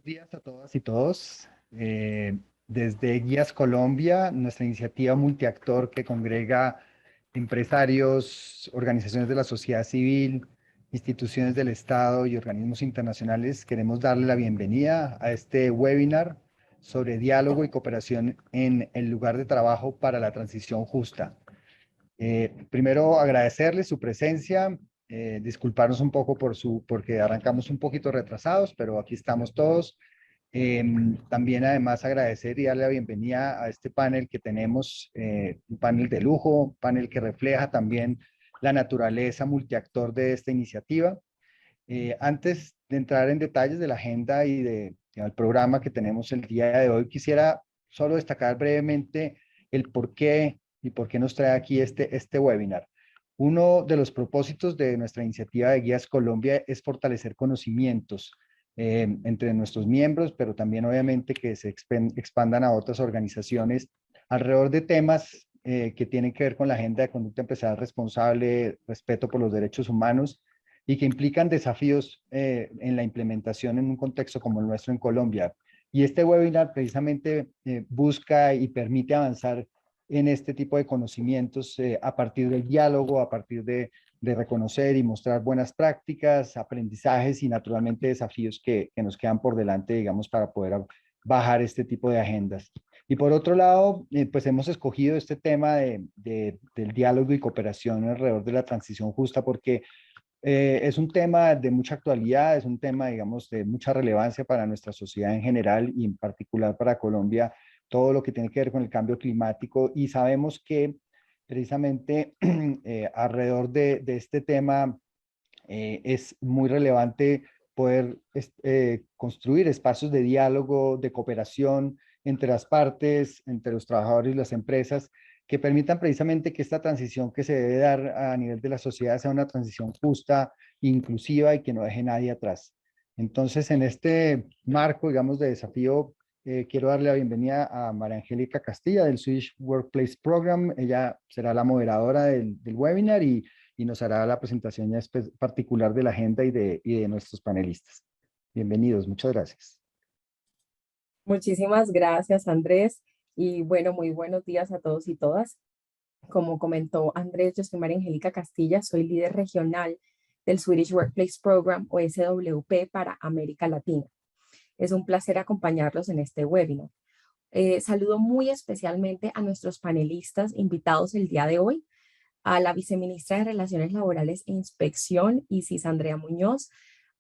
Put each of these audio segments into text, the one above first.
días a todas y todos. Desde Guías Colombia, nuestra iniciativa multiactor que congrega empresarios, organizaciones de la sociedad civil, instituciones del Estado y organismos internacionales, queremos darle la bienvenida a este webinar sobre diálogo y cooperación en el lugar de trabajo para la transición justa. Primero, agradecerles su presencia, disculparnos un poco porque arrancamos un poquito retrasados, pero aquí estamos todos. También además agradecer y darle la bienvenida a este panel que tenemos, un panel de lujo, un panel que refleja también la naturaleza multiactor de esta iniciativa. Antes de entrar en detalles de la agenda y del programa que tenemos el día de hoy, quisiera solo destacar brevemente el por qué y por qué nos trae aquí este webinar. Uno de los propósitos de nuestra iniciativa de Guías Colombia es fortalecer conocimientos entre nuestros miembros, pero también obviamente que se expandan a otras organizaciones alrededor de temas que tienen que ver con la agenda de conducta empresarial responsable, respeto por los derechos humanos y que implican desafíos en la implementación en un contexto como el nuestro en Colombia. Y este webinar precisamente busca y permite avanzar en este tipo de conocimientos a partir del diálogo, a partir de reconocer y mostrar buenas prácticas, aprendizajes y naturalmente desafíos que nos quedan por delante, digamos, para poder bajar este tipo de agendas. Y por otro lado, pues hemos escogido este tema del diálogo y cooperación alrededor de la transición justa porque es un tema de mucha actualidad, es un tema, digamos, de mucha relevancia para nuestra sociedad en general y en particular para Colombia, todo lo que tiene que ver con el cambio climático y sabemos que precisamente alrededor de este tema es muy relevante poder construir espacios de diálogo, de cooperación entre las partes, entre los trabajadores y las empresas, que permitan precisamente que esta transición que se debe dar a nivel de la sociedad sea una transición justa, inclusiva y que no deje nadie atrás. Entonces, en este marco, digamos, de desafío, quiero darle la bienvenida a María Angélica Castilla del Swedish Workplace Program. Ella será la moderadora del webinar y nos hará la presentación ya particular de la agenda y de nuestros panelistas. Bienvenidos, muchas gracias. Muchísimas gracias, Andrés. Y bueno, muy buenos días a todos y todas. Como comentó Andrés, yo soy María Angélica Castilla, soy líder regional del Swedish Workplace Program o SWP para América Latina. Es un placer acompañarlos en este webinar. Saludo muy especialmente a nuestros panelistas invitados el día de hoy, a la viceministra de Relaciones Laborales e Inspección, Isis Andrea Muñoz,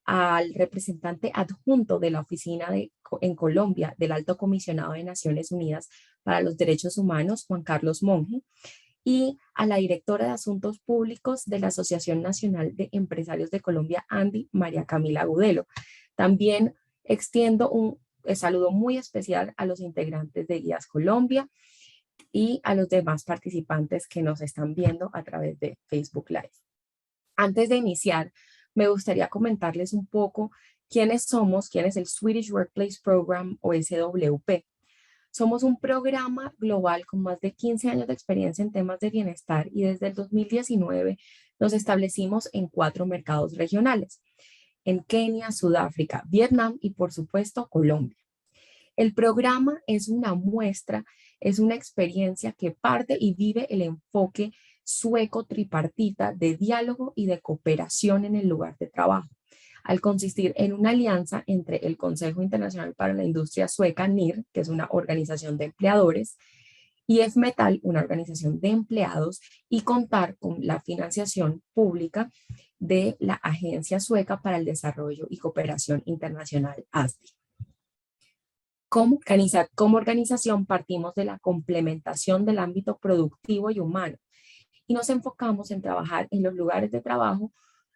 al representante adjunto de la oficina en Colombia del Alto Comisionado de Naciones Unidas para los Derechos Humanos, Juan Carlos Monge, y a la directora de Asuntos Públicos de la Asociación Nacional de Empresarios de Colombia, ANDI, María Camila Agudelo. También extiendo un saludo muy especial a los integrantes de Guías Colombia y a los demás participantes que nos están viendo a través de Facebook Live. Antes de iniciar, me gustaría comentarles un poco quiénes somos, quién es el Swedish Workplace Program o SWP. Somos un programa global con más de 15 años de experiencia en temas de bienestar y desde el 2019 nos establecimos en 4 mercados regionales, en Kenia, Sudáfrica, Vietnam y por supuesto Colombia. El programa es una muestra, es una experiencia que parte y vive el enfoque sueco tripartita de diálogo y de cooperación en el lugar de trabajo, al consistir en una alianza entre el Consejo Internacional para la Industria Sueca, NIR, que es una organización de empleadores, y EFMETAL, una organización de empleados, y contar con la financiación pública de la Agencia Sueca para el Desarrollo y Cooperación Internacional, ASDI. Como organización partimos de la complementación del ámbito productivo y humano y nos enfocamos en trabajar en los lugares de trabajo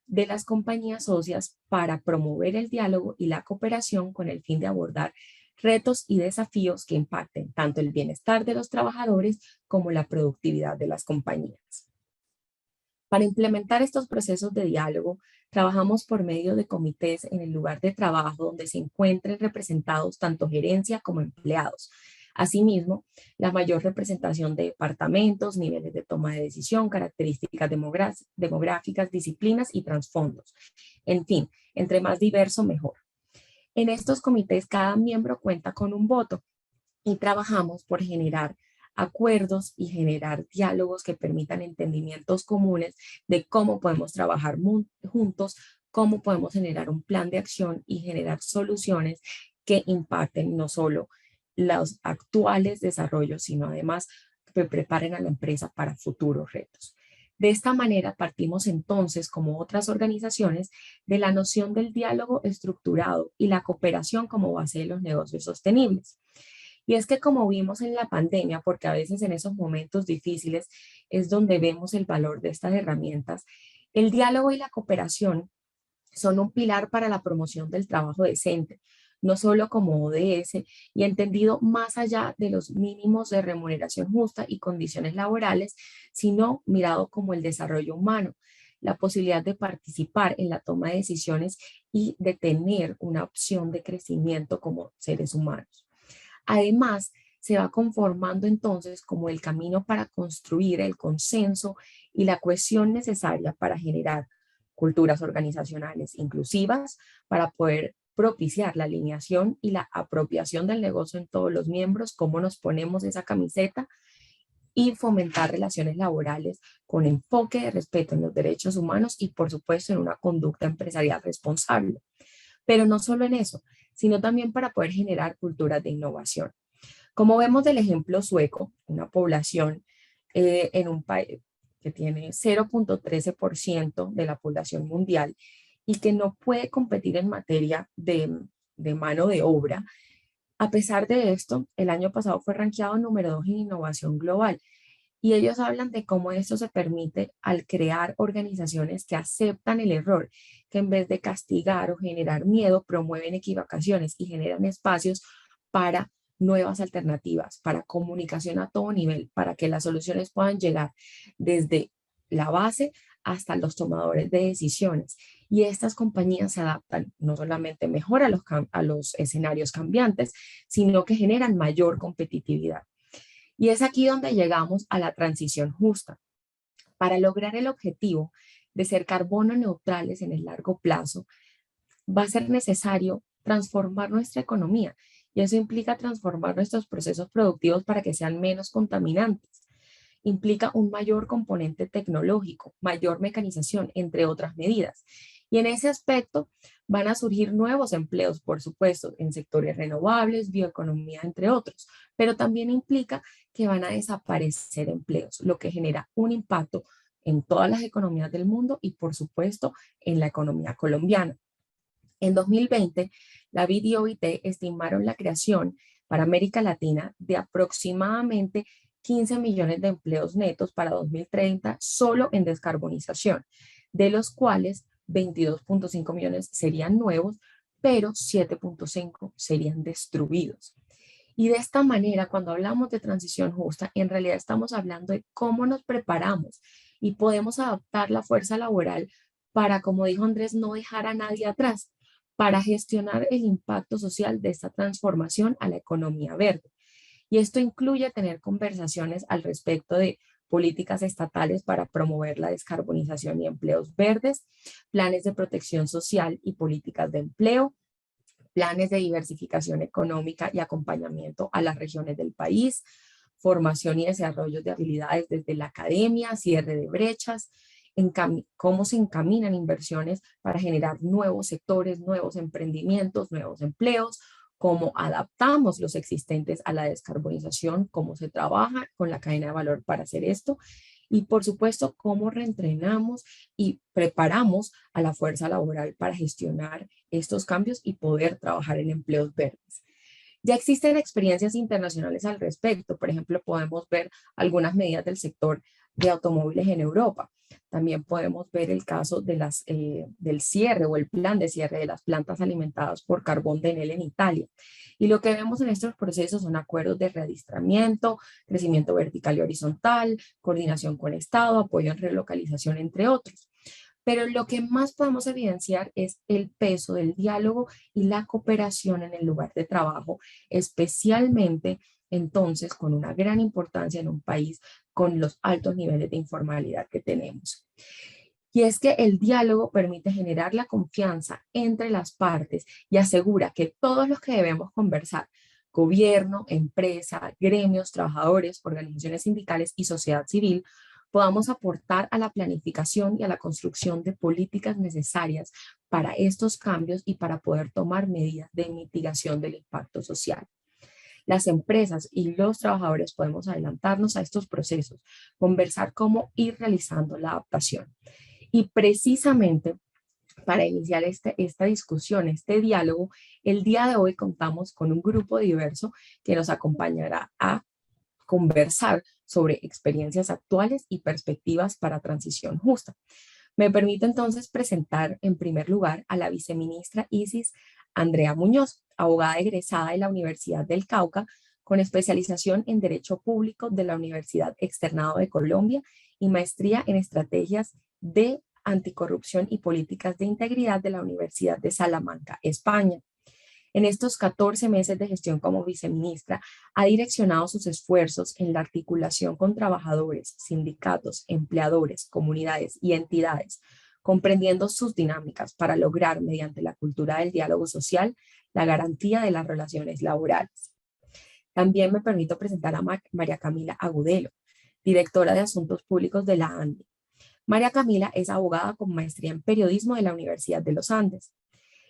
de las compañías socias para promover el diálogo y la cooperación con el fin de abordar retos y desafíos que impacten tanto el bienestar de los trabajadores como la productividad de las compañías. Para implementar estos procesos de diálogo, trabajamos por medio de comités en el lugar de trabajo donde se encuentren representados tanto gerencia como empleados. Asimismo, la mayor representación de departamentos, niveles de toma de decisión, características demográficas, disciplinas y trasfondos. En fin, entre más diverso, mejor. En estos comités, cada miembro cuenta con un voto y trabajamos por generar acuerdos y generar diálogos que permitan entendimientos comunes de cómo podemos trabajar juntos, cómo podemos generar un plan de acción y generar soluciones que impacten no solo los actuales desarrollos, sino además que preparen a la empresa para futuros retos. De esta manera partimos entonces, como otras organizaciones, de la noción del diálogo estructurado y la cooperación como base de los negocios sostenibles. Y es que como vimos en la pandemia, porque a veces en esos momentos difíciles es donde vemos el valor de estas herramientas, el diálogo y la cooperación son un pilar para la promoción del trabajo decente, no solo como ODS y entendido más allá de los mínimos de remuneración justa y condiciones laborales, sino mirado como el desarrollo humano, la posibilidad de participar en la toma de decisiones y de tener una opción de crecimiento como seres humanos. Además, se va conformando entonces como el camino para construir el consenso y la cohesión necesaria para generar culturas organizacionales inclusivas, para poder propiciar la alineación y la apropiación del negocio en todos los miembros, cómo nos ponemos esa camiseta y fomentar relaciones laborales con enfoque de respeto en los derechos humanos y, por supuesto, en una conducta empresarial responsable. Pero no solo en eso, sino también para poder generar culturas de innovación. Como vemos del ejemplo sueco, una población en un país que tiene 0,13% de la población mundial y que no puede competir en materia de mano de obra. A pesar de esto, el año pasado fue rankeado número 2 en innovación global y ellos hablan de cómo esto se permite al crear organizaciones que aceptan el error, que en vez de castigar o generar miedo, promueven equivocaciones y generan espacios para nuevas alternativas, para comunicación a todo nivel, para que las soluciones puedan llegar desde la base hasta los tomadores de decisiones. Y estas compañías se adaptan no solamente mejor a los escenarios cambiantes, sino que generan mayor competitividad. Y es aquí donde llegamos a la transición justa. Para lograr el objetivo de ser carbono neutrales en el largo plazo, va a ser necesario transformar nuestra economía y eso implica transformar nuestros procesos productivos para que sean menos contaminantes. Implica un mayor componente tecnológico, mayor mecanización, entre otras medidas. Y en ese aspecto van a surgir nuevos empleos, por supuesto, en sectores renovables, bioeconomía, entre otros, pero también implica que van a desaparecer empleos, lo que genera un impacto en todas las economías del mundo y, por supuesto, en la economía colombiana. En 2020, la BID y OIT estimaron la creación para América Latina de aproximadamente 15 millones de empleos netos para 2030 solo en descarbonización, de los cuales 22,5 millones serían nuevos, pero 7,5 serían destruidos. Y de esta manera, cuando hablamos de transición justa, en realidad estamos hablando de cómo nos preparamos y podemos adaptar la fuerza laboral para, como dijo Andrés, no dejar a nadie atrás, para gestionar el impacto social de esta transformación a la economía verde. Y esto incluye tener conversaciones al respecto de políticas estatales para promover la descarbonización y empleos verdes, planes de protección social y políticas de empleo, planes de diversificación económica y acompañamiento a las regiones del país, formación y desarrollo de habilidades desde la academia, cierre de brechas, cómo se encaminan inversiones para generar nuevos sectores, nuevos emprendimientos, nuevos empleos, cómo adaptamos los existentes a la descarbonización, cómo se trabaja con la cadena de valor para hacer esto y por supuesto cómo reentrenamos y preparamos a la fuerza laboral para gestionar estos cambios y poder trabajar en empleos verdes. Ya existen experiencias internacionales al respecto. Por ejemplo, podemos ver algunas medidas del sector de automóviles en Europa. También podemos ver el caso de del cierre o el plan de cierre de las plantas alimentadas por carbón de Enel en Italia. Y lo que vemos en estos procesos son acuerdos de readistramiento, crecimiento vertical y horizontal, coordinación con Estado, apoyo en relocalización, entre otros. Pero lo que más podemos evidenciar es el peso del diálogo y la cooperación en el lugar de trabajo, especialmente entonces con una gran importancia en un país con los altos niveles de informalidad que tenemos. Y es que el diálogo permite generar la confianza entre las partes y asegura que todos los que debemos conversar, gobierno, empresa, gremios, trabajadores, organizaciones sindicales y sociedad civil, podamos aportar a la planificación y a la construcción de políticas necesarias para estos cambios y para poder tomar medidas de mitigación del impacto social. Las empresas y los trabajadores podemos adelantarnos a estos procesos, conversar cómo ir realizando la adaptación. Y precisamente para iniciar esta discusión, este diálogo, el día de hoy contamos con un grupo diverso que nos acompañará a conversar sobre experiencias actuales y perspectivas para transición justa. Me permito entonces presentar en primer lugar a la viceministra Isis Andrea Muñoz, abogada egresada de la Universidad del Cauca, con especialización en Derecho Público de la Universidad Externado de Colombia y maestría en estrategias de anticorrupción y políticas de integridad de la Universidad de Salamanca, España. En estos 14 meses de gestión como viceministra, ha direccionado sus esfuerzos en la articulación con trabajadores, sindicatos, empleadores, comunidades y entidades, comprendiendo sus dinámicas para lograr, mediante la cultura del diálogo social, la garantía de las relaciones laborales. También me permito presentar a María Camila Agudelo, directora de Asuntos Públicos de la ANDI. María Camila es abogada con maestría en periodismo de la Universidad de los Andes.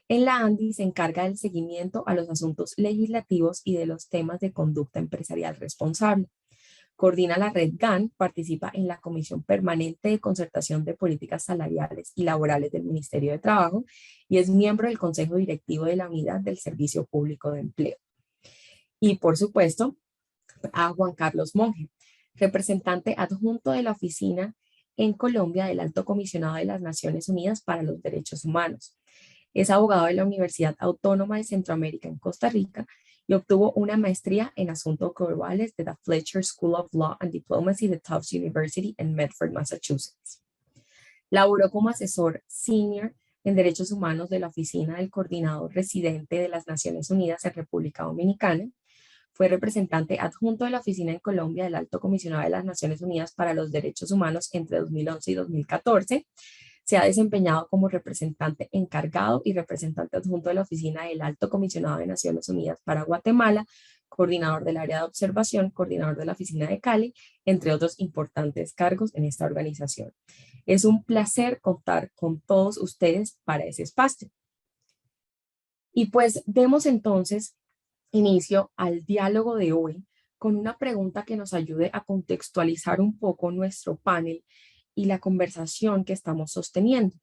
En la ANDI se encarga del seguimiento a los asuntos legislativos y de los temas de conducta empresarial responsable. Coordina la red GAN, participa en la Comisión Permanente de Concertación de Políticas Salariales y Laborales del Ministerio de Trabajo y es miembro del Consejo Directivo de la Unidad del Servicio Público de Empleo. Y por supuesto, a Juan Carlos Monge, representante adjunto de la Oficina en Colombia del Alto Comisionado de las Naciones Unidas para los Derechos Humanos. Es abogado de la Universidad Autónoma de Centroamérica en Costa Rica y obtuvo una maestría en asuntos globales de la Fletcher School of Law and Diplomacy de Tufts University en Medford, Massachusetts. Laboró como asesor senior en derechos humanos de la Oficina del Coordinador Residente de las Naciones Unidas en República Dominicana. Fue representante adjunto de la Oficina en Colombia del Alto Comisionado de las Naciones Unidas para los Derechos Humanos entre 2011 y 2014. Se ha desempeñado como representante encargado y representante adjunto de la Oficina del Alto Comisionado de Naciones Unidas para Guatemala, coordinador del área de observación, coordinador de la Oficina de Cali, entre otros importantes cargos en esta organización. Es un placer contar con todos ustedes para ese espacio. Y pues demos entonces inicio al diálogo de hoy con una pregunta que nos ayude a contextualizar un poco nuestro panel y la conversación que estamos sosteniendo.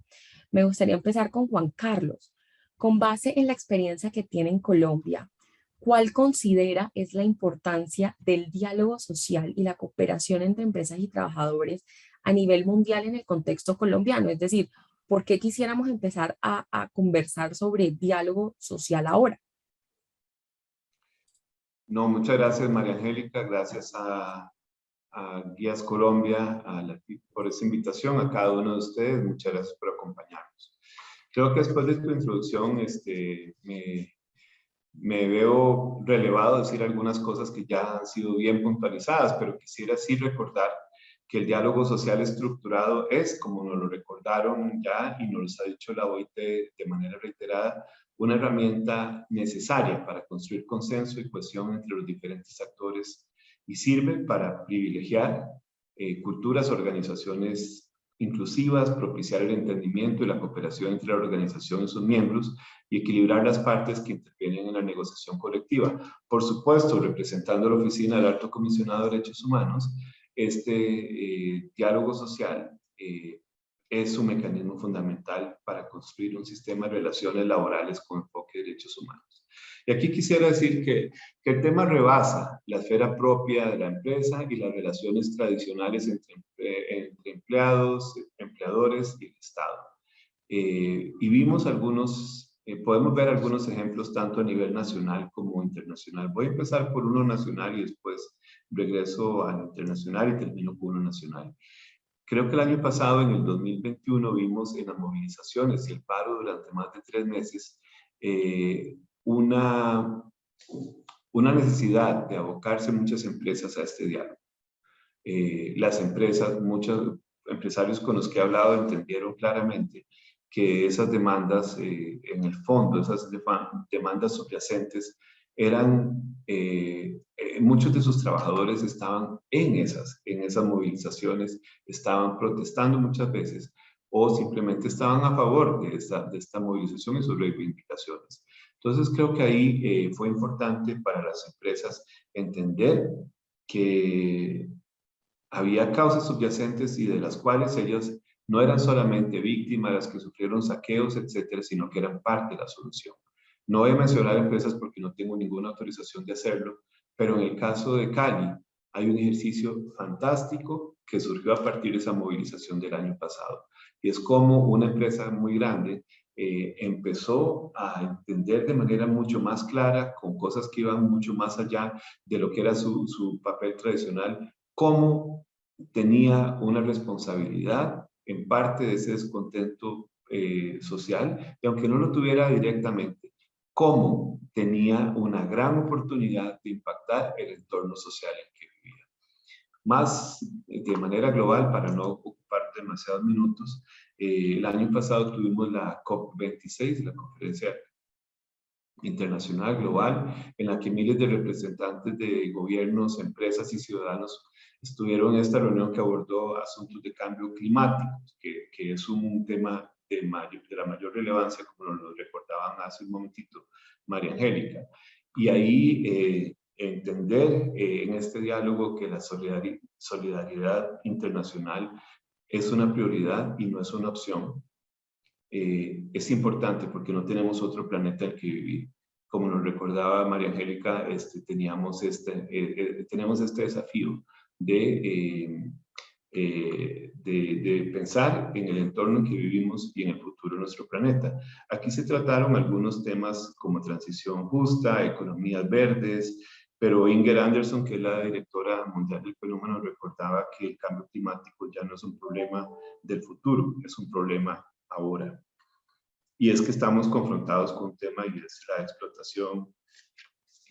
Me gustaría empezar con Juan Carlos. Con base en la experiencia que tiene en Colombia, ¿cuál considera es la importancia del diálogo social y la cooperación entre empresas y trabajadores a nivel mundial en el contexto colombiano? Es decir, ¿por qué quisiéramos empezar a conversar sobre diálogo social ahora? No, muchas gracias María Angélica, gracias a Guías Colombia por esta invitación, a cada uno de ustedes, muchas gracias por acompañarnos. Creo que después de tu introducción me veo relevado decir algunas cosas que ya han sido bien puntualizadas, pero quisiera sí recordar que el diálogo social estructurado es, como nos lo recordaron ya y nos lo ha dicho la OIT de manera reiterada, una herramienta necesaria para construir consenso y cohesión entre los diferentes actores y sirve para privilegiar culturas, organizaciones inclusivas, propiciar el entendimiento y la cooperación entre la organización y sus miembros y equilibrar las partes que intervienen en la negociación colectiva. Por supuesto, representando a la Oficina del Alto Comisionado de Derechos Humanos, este diálogo social es un mecanismo fundamental para construir un sistema de relaciones laborales con enfoque de derechos humanos. Y aquí quisiera decir que el tema rebasa la esfera propia de la empresa y las relaciones tradicionales entre empleados, empleadores y el Estado. Y vimos podemos ver algunos ejemplos tanto a nivel nacional como internacional. Voy a empezar por uno nacional y después regreso al internacional y termino con uno nacional. Creo que el año pasado, en el 2021, vimos en las movilizaciones y el paro durante más de 3 meses una necesidad de abocarse muchas empresas a este diálogo. Las empresas, muchas empresarios con los que he hablado entendieron claramente que esas demandas, en el fondo, esas demandas subyacentes, eran, muchos de sus trabajadores estaban en esas movilizaciones, estaban protestando muchas veces, o simplemente estaban a favor de esta movilización y sus reivindicaciones. Entonces creo que ahí fue importante para las empresas entender que había causas subyacentes y de las cuales ellos no eran solamente víctimas, las que sufrieron saqueos, etcétera, sino que eran parte de la solución. No voy a mencionar empresas porque no tengo ninguna autorización de hacerlo, pero en el caso de Cali hay un ejercicio fantástico que surgió a partir de esa movilización del año pasado. Y es como una empresa muy grande empezó a entender de manera mucho más clara, con cosas que iban mucho más allá de lo que era su papel tradicional, cómo tenía una responsabilidad en parte de ese descontento social, y aunque no lo tuviera directamente, cómo tenía una gran oportunidad de impactar el entorno social en que vivía. Más de manera global, para no ocupar demasiados minutos, el año pasado tuvimos la COP26, la conferencia internacional, global, en la que miles de representantes de gobiernos, empresas y ciudadanos estuvieron en esta reunión que abordó asuntos de cambio climático, que es un tema de la mayor relevancia, como nos lo recordaban hace un momentito María Angélica. Y ahí entender en este diálogo que la solidaridad internacional es una prioridad y no es una opción. Es importante porque no tenemos otro planeta al que vivir. Como nos recordaba María Angélica, tenemos este desafío de pensar en el entorno en que vivimos y en el futuro de nuestro planeta. Aquí se trataron algunos temas como transición justa, economías verdes, pero Inger Anderson, que es la directora mundial del fenómeno, recordaba que el cambio climático ya no es un problema del futuro, es un problema ahora. Y es que estamos confrontados con un tema y es la explotación,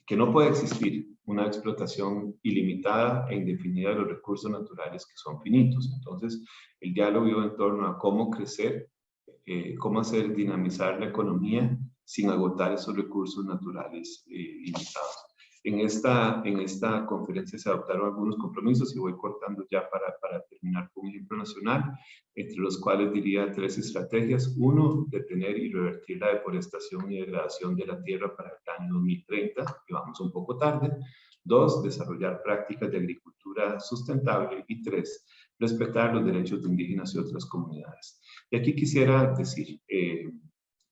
que no puede existir una explotación ilimitada e indefinida de los recursos naturales que son finitos. Entonces, el diálogo iba en torno a cómo crecer, cómo hacer dinamizar la economía sin agotar esos recursos naturales limitados. En esta conferencia se adoptaron algunos compromisos y voy cortando ya para terminar con un ejemplo nacional, entre los cuales diría 3 estrategias. 1, detener y revertir la deforestación y degradación de la tierra para el año 2030, que vamos un poco tarde. 2, desarrollar prácticas de agricultura sustentable. Y 3, respetar los derechos de indígenas y otras comunidades. Y aquí quisiera decir,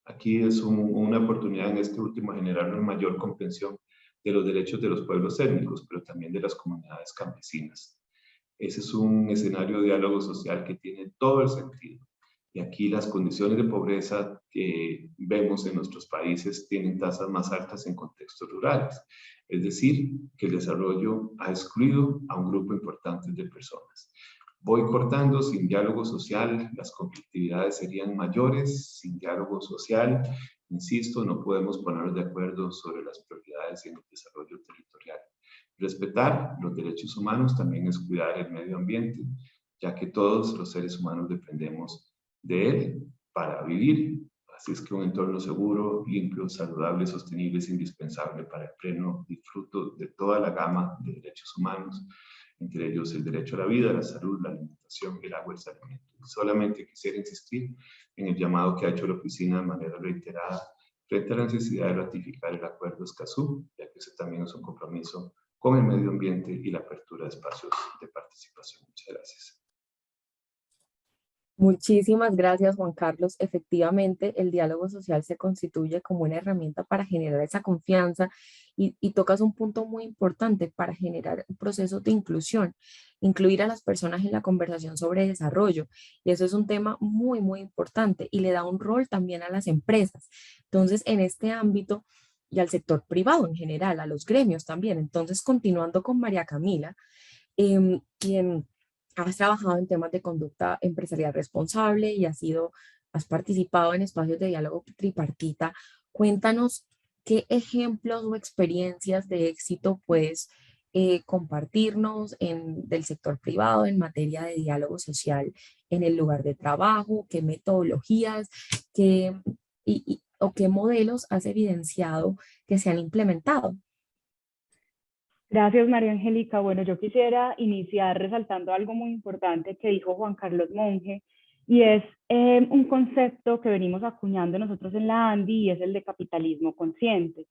aquí es una oportunidad en este último generar una mayor comprensión de los derechos de los pueblos étnicos, pero también de las comunidades campesinas. Ese es un escenario de diálogo social que tiene todo el sentido. Y aquí las condiciones de pobreza que vemos en nuestros países tienen tasas más altas en contextos rurales. Es decir, que el desarrollo ha excluido a un grupo importante de personas. Voy cortando. Sin diálogo social, las conflictividades serían mayores. Sin diálogo social, insisto, no podemos ponernos de acuerdo sobre las prioridades en el desarrollo territorial. Respetar los derechos humanos también es cuidar el medio ambiente, ya que todos los seres humanos dependemos de él para vivir. Así es que un entorno seguro, limpio, saludable, sostenible es indispensable para el pleno disfruto de toda la gama de derechos humanos, entre ellos el derecho a la vida, la salud, la alimentación, el agua y el saneamiento. Solamente quisiera insistir en el llamado que ha hecho la oficina de manera reiterada frente a la necesidad de ratificar el acuerdo Escazú, ya que ese también es un compromiso con el medio ambiente y la apertura de espacios de participación. Muchas gracias. Muchísimas gracias, Juan Carlos. Efectivamente, el diálogo social se constituye como una herramienta para generar esa confianza y tocas un punto muy importante para generar un proceso de inclusión, incluir a las personas en la conversación sobre desarrollo. Y eso es un tema muy, muy importante y le da un rol también a las empresas. Entonces, en este ámbito y al sector privado en general, a los gremios también. Entonces, continuando con María Camila, quien has trabajado en temas de conducta empresarial responsable y has participado en espacios de diálogo tripartita. Cuéntanos qué ejemplos o experiencias de éxito puedes compartirnos del sector privado en materia de diálogo social en el lugar de trabajo, qué metodologías, o qué modelos has evidenciado que se han implementado. Gracias, María Angélica. Bueno, yo quisiera iniciar resaltando algo muy importante que dijo Juan Carlos Monge, y es un concepto que venimos acuñando nosotros en la ANDI, y es el de capitalismo consciente.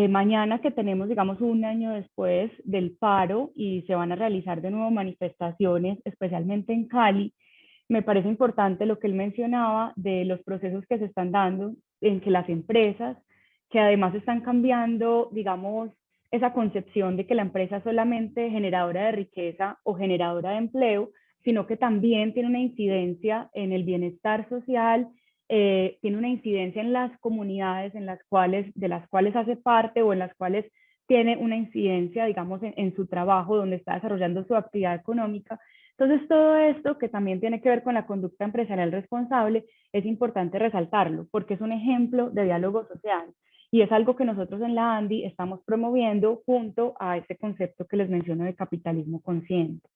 Mañana que tenemos, digamos, un año después del paro y se van a realizar de nuevo manifestaciones, especialmente en Cali, me parece importante lo que él mencionaba de los procesos que se están dando en que las empresas, que además están cambiando, digamos, esa concepción de que la empresa es solamente generadora de riqueza o generadora de empleo, sino que también tiene una incidencia en el bienestar social, tiene una incidencia en las comunidades de las cuales hace parte o en las cuales tiene una incidencia, digamos, en su trabajo, donde está desarrollando su actividad económica. Entonces, todo esto que también tiene que ver con la conducta empresarial responsable, es importante resaltarlo, porque es un ejemplo de diálogo social. Y es algo que nosotros en la ANDI estamos promoviendo junto a este concepto que les menciono de capitalismo consciente.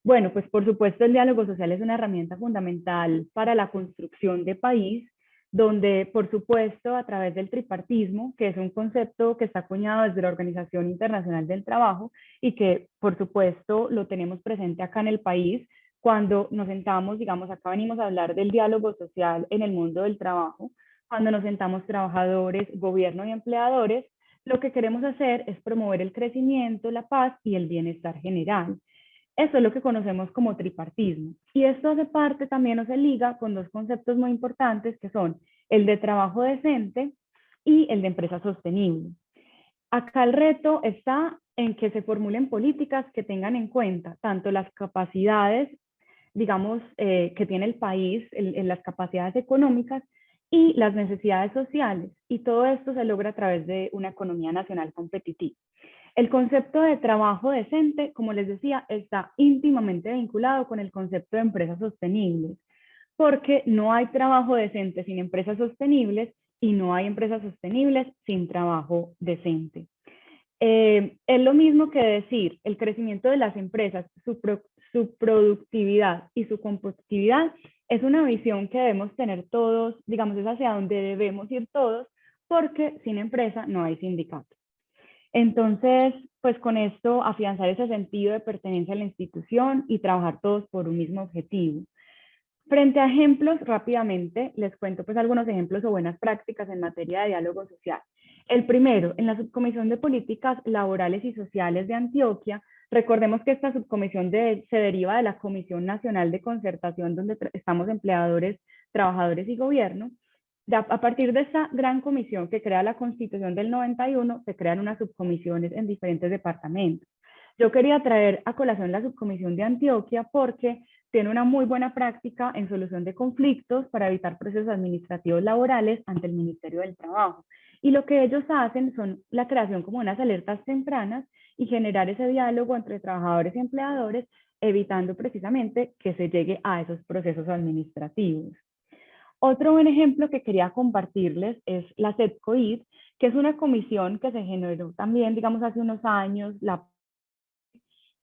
Bueno, pues por supuesto el diálogo social es una herramienta fundamental para la construcción de país, donde por supuesto a través del tripartismo, que es un concepto que está acuñado desde la Organización Internacional del Trabajo y que por supuesto lo tenemos presente acá en el país, cuando nos sentamos, digamos, acá venimos a hablar del diálogo social en el mundo del trabajo, cuando nos sentamos trabajadores, gobierno y empleadores, lo que queremos hacer es promover el crecimiento, la paz y el bienestar general. Eso es lo que conocemos como tripartismo. Y esto hace parte también, o se liga con dos conceptos muy importantes que son el de trabajo decente y el de empresa sostenible. Acá el reto está en que se formulen políticas que tengan en cuenta tanto las capacidades, digamos, que tiene el país, en las capacidades económicas y las necesidades sociales. Y todo esto se logra a través de una economía nacional competitiva. El concepto de trabajo decente, como les decía, está íntimamente vinculado con el concepto de empresas sostenibles, porque no hay trabajo decente sin empresas sostenibles y no hay empresas sostenibles sin trabajo decente. Es lo mismo que decir, el crecimiento de las empresas, su productividad y su competitividad es una visión que debemos tener todos, digamos, es hacia donde debemos ir todos, porque sin empresa no hay sindicato. Entonces, pues con esto afianzar ese sentido de pertenencia a la institución y trabajar todos por un mismo objetivo. Frente a ejemplos, rápidamente les cuento pues algunos ejemplos o buenas prácticas en materia de diálogo social. El primero, en la Subcomisión de Políticas Laborales y Sociales de Antioquia, recordemos que esta subcomisión se deriva de la Comisión Nacional de Concertación, donde estamos empleadores, trabajadores y gobierno. A partir de esta gran comisión que crea la Constitución del 91, se crean unas subcomisiones en diferentes departamentos. Yo quería traer a colación la subcomisión de Antioquia porque tiene una muy buena práctica en solución de conflictos para evitar procesos administrativos laborales ante el Ministerio del Trabajo. Y lo que ellos hacen son la creación como unas alertas tempranas y generar ese diálogo entre trabajadores y empleadores, evitando precisamente que se llegue a esos procesos administrativos. Otro buen ejemplo que quería compartirles es la CEDCOID, que es una comisión que se generó también, digamos, hace unos años,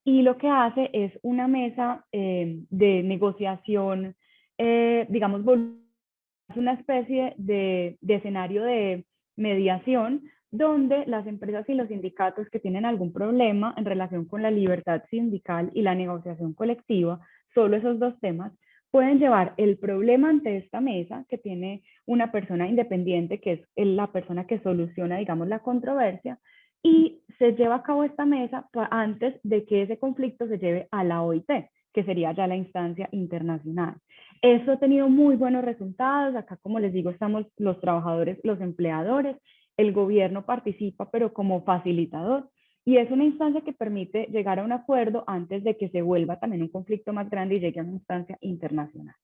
y lo que hace es una mesa de negociación, digamos, es una especie de escenario de mediación donde las empresas y los sindicatos que tienen algún problema en relación con la libertad sindical y la negociación colectiva, solo esos dos temas, pueden llevar el problema ante esta mesa que tiene una persona independiente, que es la persona que soluciona, digamos, la controversia, y se lleva a cabo esta mesa antes de que ese conflicto se lleve a la OIT, que sería ya la instancia internacional. Eso ha tenido muy buenos resultados. Acá, como les digo, estamos los trabajadores, los empleadores, el gobierno participa, pero como facilitador. Y es una instancia que permite llegar a un acuerdo antes de que se vuelva también un conflicto más grande y llegue a una instancia internacional.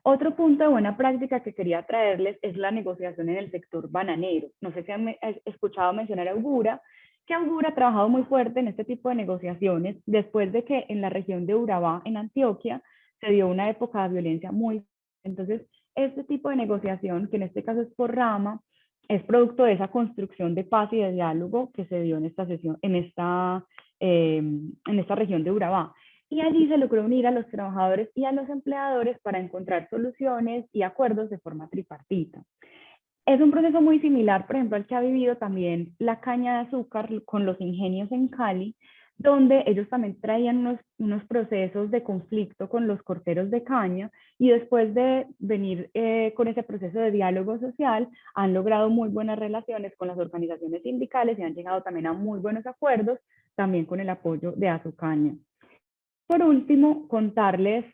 Otro punto de buena práctica que quería traerles es la negociación en el sector bananero. No sé si han escuchado mencionar a Augura, que Augura ha trabajado muy fuerte en este tipo de negociaciones después de que en la región de Urabá, en Antioquia, se dio una época de violencia muy... Entonces, este tipo de negociación, que en este caso es por rama, es producto de esa construcción de paz y de diálogo que se dio en esta región de Urabá. y allí se logró unir a los trabajadores y a los empleadores para encontrar soluciones y acuerdos de forma tripartita. Es un proceso muy similar, por ejemplo, al que ha vivido también la caña de azúcar con los ingenios en Cali, donde ellos también traían unos procesos de conflicto con los corteros de caña y después de venir con ese proceso de diálogo social, han logrado muy buenas relaciones con las organizaciones sindicales y han llegado también a muy buenos acuerdos, también con el apoyo de Azucaña. Por último, contarles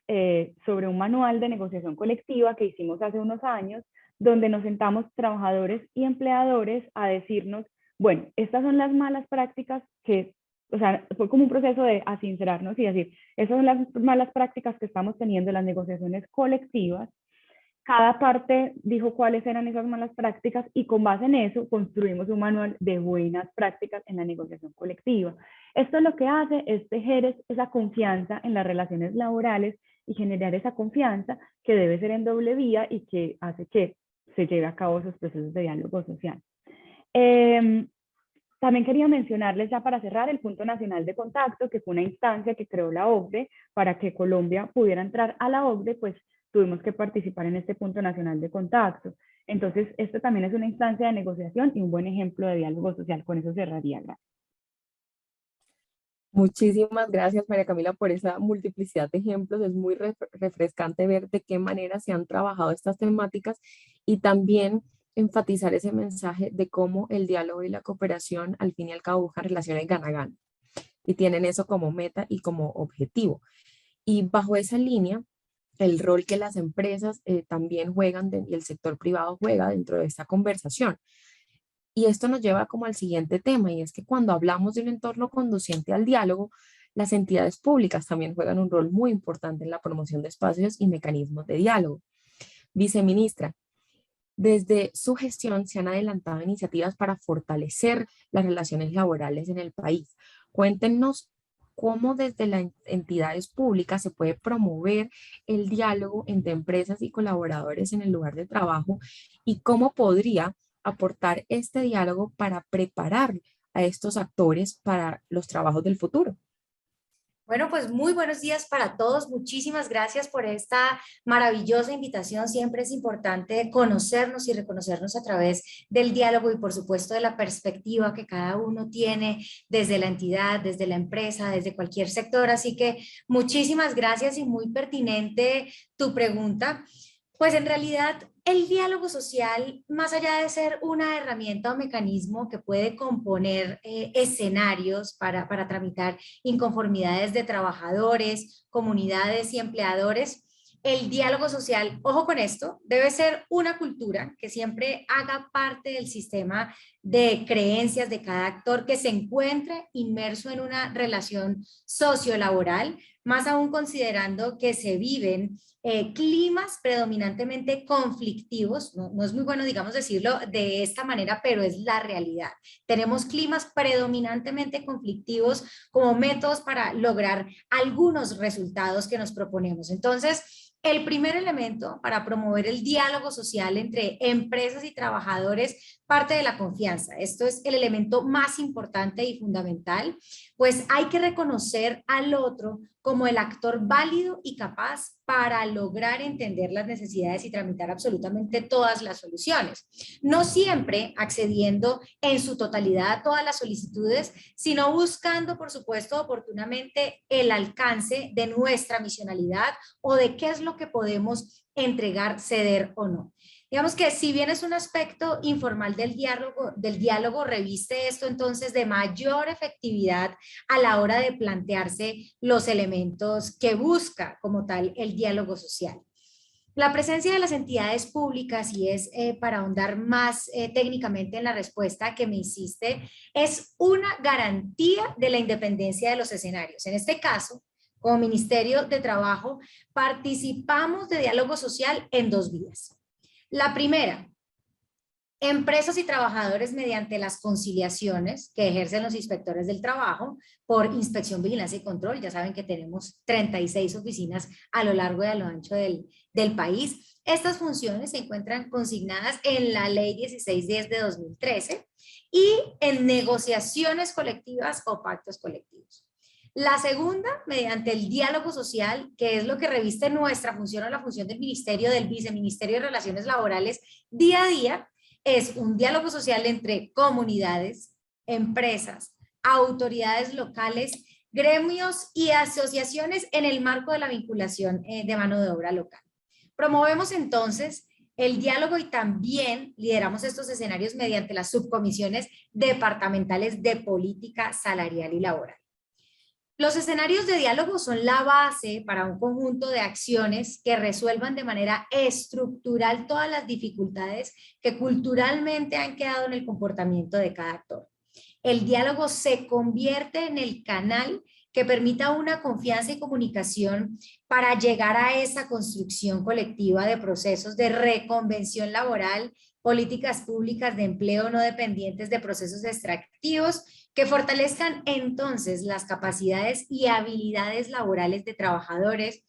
sobre un manual de negociación colectiva que hicimos hace unos años, donde nos sentamos trabajadores y empleadores a decirnos, bueno, estas son las malas prácticas que, o sea, fue como un proceso de sincerarnos y decir, esas son las malas prácticas que estamos teniendo en las negociaciones colectivas. Cada parte dijo cuáles eran esas malas prácticas y con base en eso construimos un manual de buenas prácticas en la negociación colectiva. Esto lo que hace es tejer esa confianza en las relaciones laborales y generar esa confianza que debe ser en doble vía y que hace que se lleve a cabo esos procesos de diálogo social. También quería mencionarles ya para cerrar el Punto Nacional de Contacto, que fue una instancia que creó la OCDE para que Colombia pudiera entrar a la OCDE, pues tuvimos que participar en este Punto Nacional de Contacto. Entonces, esto también es una instancia de negociación y un buen ejemplo de diálogo social. Con eso cerraría. Gracias. Muchísimas gracias, María Camila, por esa multiplicidad de ejemplos. Es muy refrescante ver de qué manera se han trabajado estas temáticas y también enfatizar ese mensaje de cómo el diálogo y la cooperación al fin y al cabo buscan relaciones gana-gana y tienen eso como meta y como objetivo. Y bajo esa línea, el rol que las empresas también juegan y el sector privado juega dentro de esta conversación. Y esto nos lleva como al siguiente tema, y es que cuando hablamos de un entorno conduciente al diálogo, las entidades públicas también juegan un rol muy importante en la promoción de espacios y mecanismos de diálogo. Viceministra, desde su gestión se han adelantado iniciativas para fortalecer las relaciones laborales en el país. Cuéntenos cómo desde las entidades públicas se puede promover el diálogo entre empresas y colaboradores en el lugar de trabajo y cómo podría aportar este diálogo para preparar a estos actores para los trabajos del futuro. Bueno, pues muy buenos días para todos. Muchísimas gracias por esta maravillosa invitación. Siempre es importante conocernos y reconocernos a través del diálogo y por supuesto de la perspectiva que cada uno tiene desde la entidad, desde la empresa, desde cualquier sector. Así que muchísimas gracias y muy pertinente tu pregunta. Pues en realidad el diálogo social, más allá de ser una herramienta o mecanismo que puede componer escenarios para tramitar inconformidades de trabajadores, comunidades y empleadores, el diálogo social, ojo con esto, debe ser una cultura que siempre haga parte del sistema de creencias de cada actor que se encuentre inmerso en una relación sociolaboral, más aún considerando que se viven climas predominantemente conflictivos. No es muy bueno, digamos, decirlo de esta manera, pero es la realidad. Tenemos climas predominantemente conflictivos como métodos para lograr algunos resultados que nos proponemos. Entonces, el primer elemento para promover el diálogo social entre empresas y trabajadores parte de la confianza. Esto es el elemento más importante y fundamental, pues hay que reconocer al otro como el actor válido y capaz para lograr entender las necesidades y tramitar absolutamente todas las soluciones. No siempre accediendo en su totalidad a todas las solicitudes, sino buscando, por supuesto, oportunamente el alcance de nuestra misionalidad o de qué es lo que podemos entregar, ceder o no. Digamos que si bien es un aspecto informal del diálogo, reviste esto entonces de mayor efectividad a la hora de plantearse los elementos que busca como tal el diálogo social. La presencia de las entidades públicas, y es para ahondar más técnicamente en la respuesta que me hiciste, es una garantía de la independencia de los escenarios. En este caso, como Ministerio de Trabajo, participamos de diálogo social en dos vías. La primera, empresas y trabajadores mediante las conciliaciones que ejercen los inspectores del trabajo por inspección, vigilancia y control. Ya saben que tenemos 36 oficinas a lo largo y a lo ancho del país. Estas funciones se encuentran consignadas en la Ley 1610 de 2013 y en negociaciones colectivas o pactos colectivos. La segunda, mediante el diálogo social, que es lo que reviste nuestra función o la función del ministerio, del viceministerio de Relaciones Laborales día a día, es un diálogo social entre comunidades, empresas, autoridades locales, gremios y asociaciones en el marco de la vinculación de mano de obra local. Promovemos entonces el diálogo y también lideramos estos escenarios mediante las subcomisiones departamentales de política salarial y laboral. Los escenarios de diálogo son la base para un conjunto de acciones que resuelvan de manera estructural todas las dificultades que culturalmente han quedado en el comportamiento de cada actor. El diálogo se convierte en el canal que permita una confianza y comunicación para llegar a esa construcción colectiva de procesos de reconvención laboral, políticas públicas de empleo no dependientes de procesos extractivos que fortalezcan entonces las capacidades y habilidades laborales de trabajadores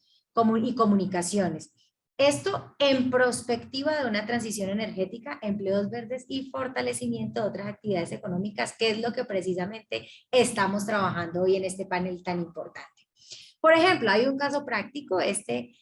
y comunicaciones. Esto en prospectiva de una transición energética, empleos verdes y fortalecimiento de otras actividades económicas, que es lo que precisamente estamos trabajando hoy en este panel tan importante. Por ejemplo, hay un caso práctico, este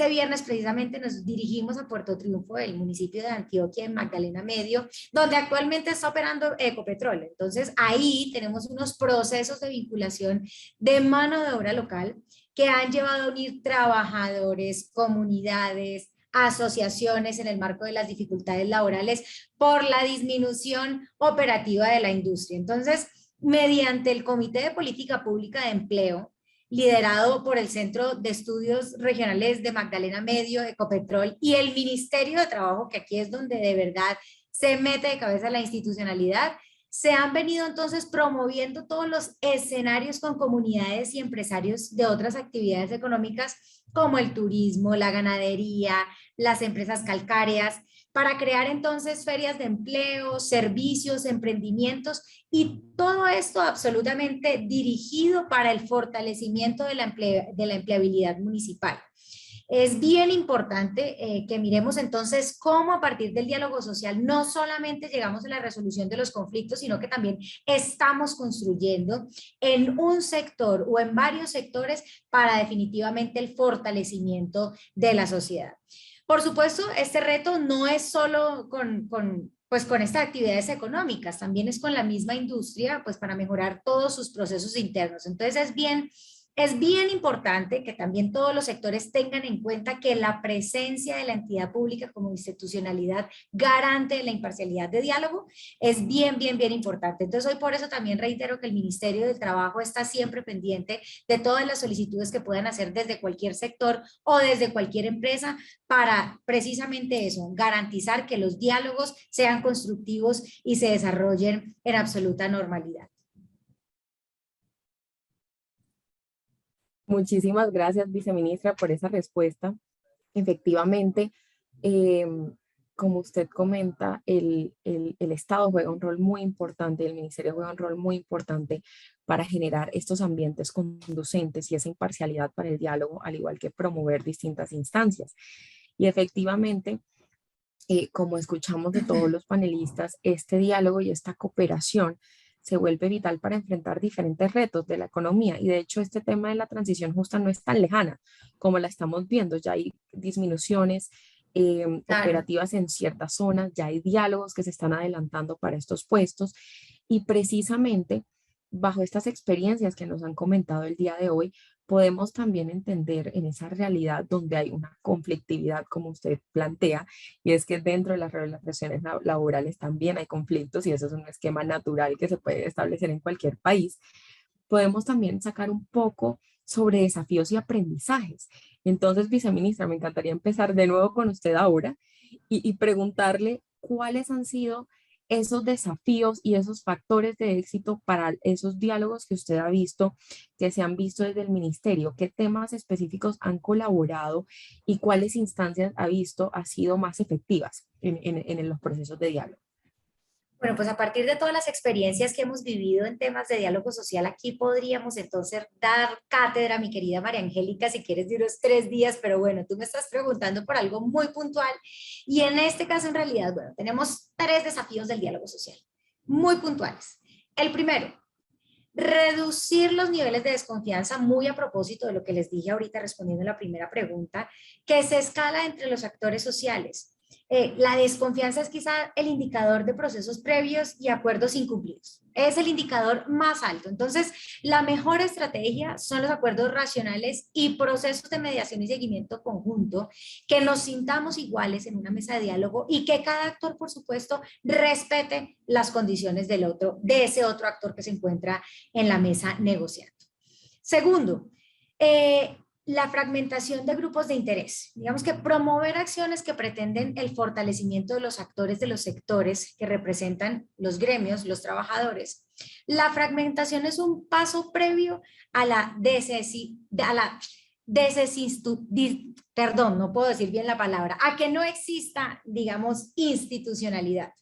viernes precisamente nos dirigimos a Puerto Triunfo, el municipio de Antioquia, en Magdalena Medio, donde actualmente está operando Ecopetrol. Entonces ahí tenemos unos procesos de vinculación de mano de obra local que han llevado a unir trabajadores, comunidades, asociaciones en el marco de las dificultades laborales por la disminución operativa de la industria. Entonces, mediante el Comité de Política Pública de Empleo, liderado por el Centro de Estudios Regionales de Magdalena Medio, Ecopetrol, y el Ministerio de Trabajo, que aquí es donde de verdad se mete de cabeza la institucionalidad, se han venido entonces promoviendo todos los escenarios con comunidades y empresarios de otras actividades económicas como el turismo, la ganadería, las empresas calcáreas, para crear entonces ferias de empleo, servicios, emprendimientos y todo esto absolutamente dirigido para el fortalecimiento de la empleabilidad municipal. Es bien importante que miremos entonces cómo a partir del diálogo social no solamente llegamos a la resolución de los conflictos, sino que también estamos construyendo en un sector o en varios sectores para definitivamente el fortalecimiento de la sociedad. Por supuesto, este reto no es solo con estas actividades económicas, también es con la misma industria, pues para mejorar todos sus procesos internos. Entonces es bien importante que también todos los sectores tengan en cuenta que la presencia de la entidad pública como institucionalidad garante de la imparcialidad de diálogo es bien importante. Entonces hoy por eso también reitero que el Ministerio del Trabajo está siempre pendiente de todas las solicitudes que puedan hacer desde cualquier sector o desde cualquier empresa para precisamente eso, garantizar que los diálogos sean constructivos y se desarrollen en absoluta normalidad. Muchísimas gracias, viceministra, por esa respuesta. Efectivamente, como usted comenta, el Estado juega un rol muy importante, el Ministerio juega un rol muy importante para generar estos ambientes conducentes y esa imparcialidad para el diálogo, al igual que promover distintas instancias. Y efectivamente, como escuchamos de todos los panelistas, este diálogo y esta cooperación se vuelve vital para enfrentar diferentes retos de la economía y de hecho este tema de la transición justa no es tan lejana como la estamos viendo, ya hay disminuciones operativas en ciertas zonas, ya hay diálogos que se están adelantando para estos puestos y precisamente bajo estas experiencias que nos han comentado el día de hoy, podemos también entender en esa realidad donde hay una conflictividad, como usted plantea, y es que dentro de las relaciones laborales también hay conflictos y eso es un esquema natural que se puede establecer en cualquier país. Podemos también sacar un poco sobre desafíos y aprendizajes. Entonces, viceministra, me encantaría empezar de nuevo con usted ahora y preguntarle cuáles han sido esos desafíos y esos factores de éxito para esos diálogos que usted ha visto, que se han visto desde el ministerio, qué temas específicos han colaborado y cuáles instancias ha visto han sido más efectivas en los procesos de diálogo. Bueno, pues a partir de todas las experiencias que hemos vivido en temas de diálogo social, aquí podríamos entonces dar cátedra, mi querida María Angélica, si quieres de unos 3 días, pero bueno, tú me estás preguntando por algo muy puntual y en este caso en realidad, bueno, tenemos 3 desafíos del diálogo social, muy puntuales. El primero, reducir los niveles de desconfianza, muy a propósito de lo que les dije ahorita respondiendo a la primera pregunta, que se escala entre los actores sociales. La desconfianza es quizá el indicador de procesos previos y acuerdos incumplidos. Es el indicador más alto. Entonces, la mejor estrategia son los acuerdos racionales y procesos de mediación y seguimiento conjunto, que nos sintamos iguales en una mesa de diálogo y que cada actor, por supuesto, respete las condiciones del otro, de ese otro actor que se encuentra en la mesa negociando. Segundo, la fragmentación de grupos de interés. Digamos que promover acciones que pretenden el fortalecimiento de los actores de los sectores que representan los gremios, los trabajadores. La fragmentación es un paso previo a la perdón, no puedo decir bien la palabra, a que no exista, digamos, institucionalidad.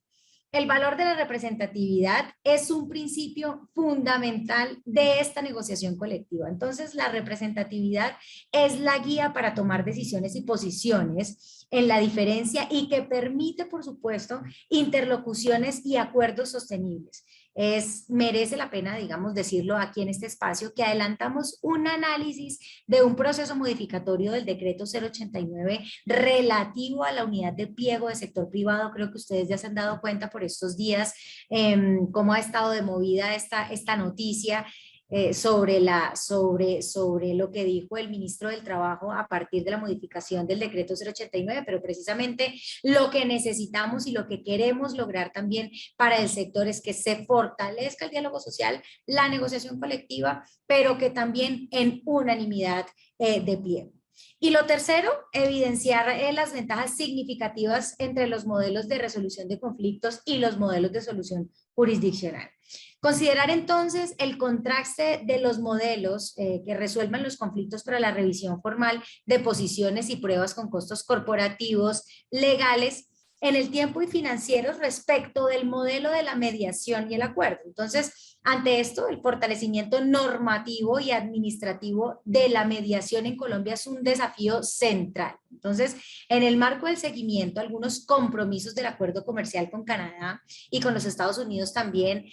El valor de la representatividad es un principio fundamental de esta negociación colectiva. Entonces, la representatividad es la guía para tomar decisiones y posiciones en la diferencia y que permite, por supuesto, interlocuciones y acuerdos sostenibles. Merece la pena, digamos, decirlo aquí en este espacio, que adelantamos un análisis de un proceso modificatorio del decreto 089 relativo a la unidad de pliego de sector privado. Creo que ustedes ya se han dado cuenta por estos días cómo ha estado de movida esta noticia. Sobre lo que dijo el ministro del Trabajo a partir de la modificación del decreto 089, pero precisamente lo que necesitamos y lo que queremos lograr también para el sector es que se fortalezca el diálogo social, la negociación colectiva, pero que también en unanimidad de pliego. Y lo tercero, evidenciar las ventajas significativas entre los modelos de resolución de conflictos y los modelos de solución jurisdiccional. Considerar entonces el contraste de los modelos que resuelvan los conflictos para la revisión formal de posiciones y pruebas con costos corporativos, legales, en el tiempo y financieros respecto del modelo de la mediación y el acuerdo. Entonces, ante esto, el fortalecimiento normativo y administrativo de la mediación en Colombia es un desafío central. Entonces, en el marco del seguimiento, algunos compromisos del acuerdo comercial con Canadá y con los Estados Unidos también,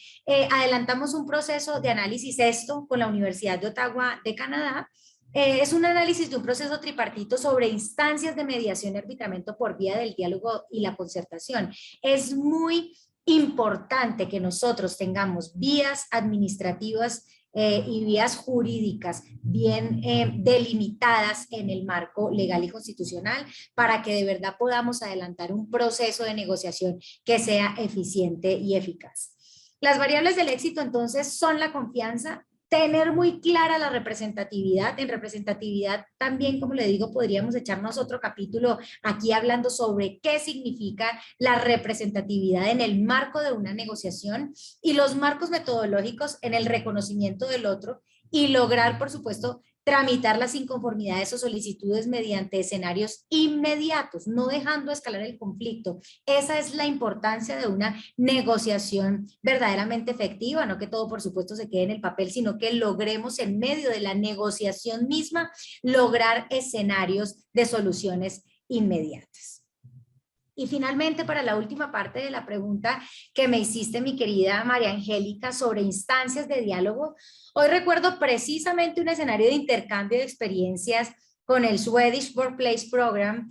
adelantamos un proceso de análisis con la Universidad de Ottawa de Canadá. Es un análisis de un proceso tripartito sobre instancias de mediación y arbitramiento por vía del diálogo y la concertación. Es muy importante que nosotros tengamos vías administrativas y vías jurídicas bien delimitadas en el marco legal y constitucional para que de verdad podamos adelantar un proceso de negociación que sea eficiente y eficaz. Las variables del éxito entonces son la confianza, tener muy clara la representatividad. En representatividad también, como le digo, podríamos echarnos otro capítulo aquí hablando sobre qué significa la representatividad en el marco de una negociación y los marcos metodológicos en el reconocimiento del otro y lograr, por supuesto, tramitar las inconformidades o solicitudes mediante escenarios inmediatos, no dejando escalar el conflicto. Esa es la importancia de una negociación verdaderamente efectiva, no que todo por supuesto se quede en el papel, sino que logremos en medio de la negociación misma lograr escenarios de soluciones inmediatas. Y finalmente, para la última parte de la pregunta que me hiciste, mi querida María Angélica, sobre instancias de diálogo, hoy recuerdo precisamente un escenario de intercambio de experiencias con el Swedish Workplace Program,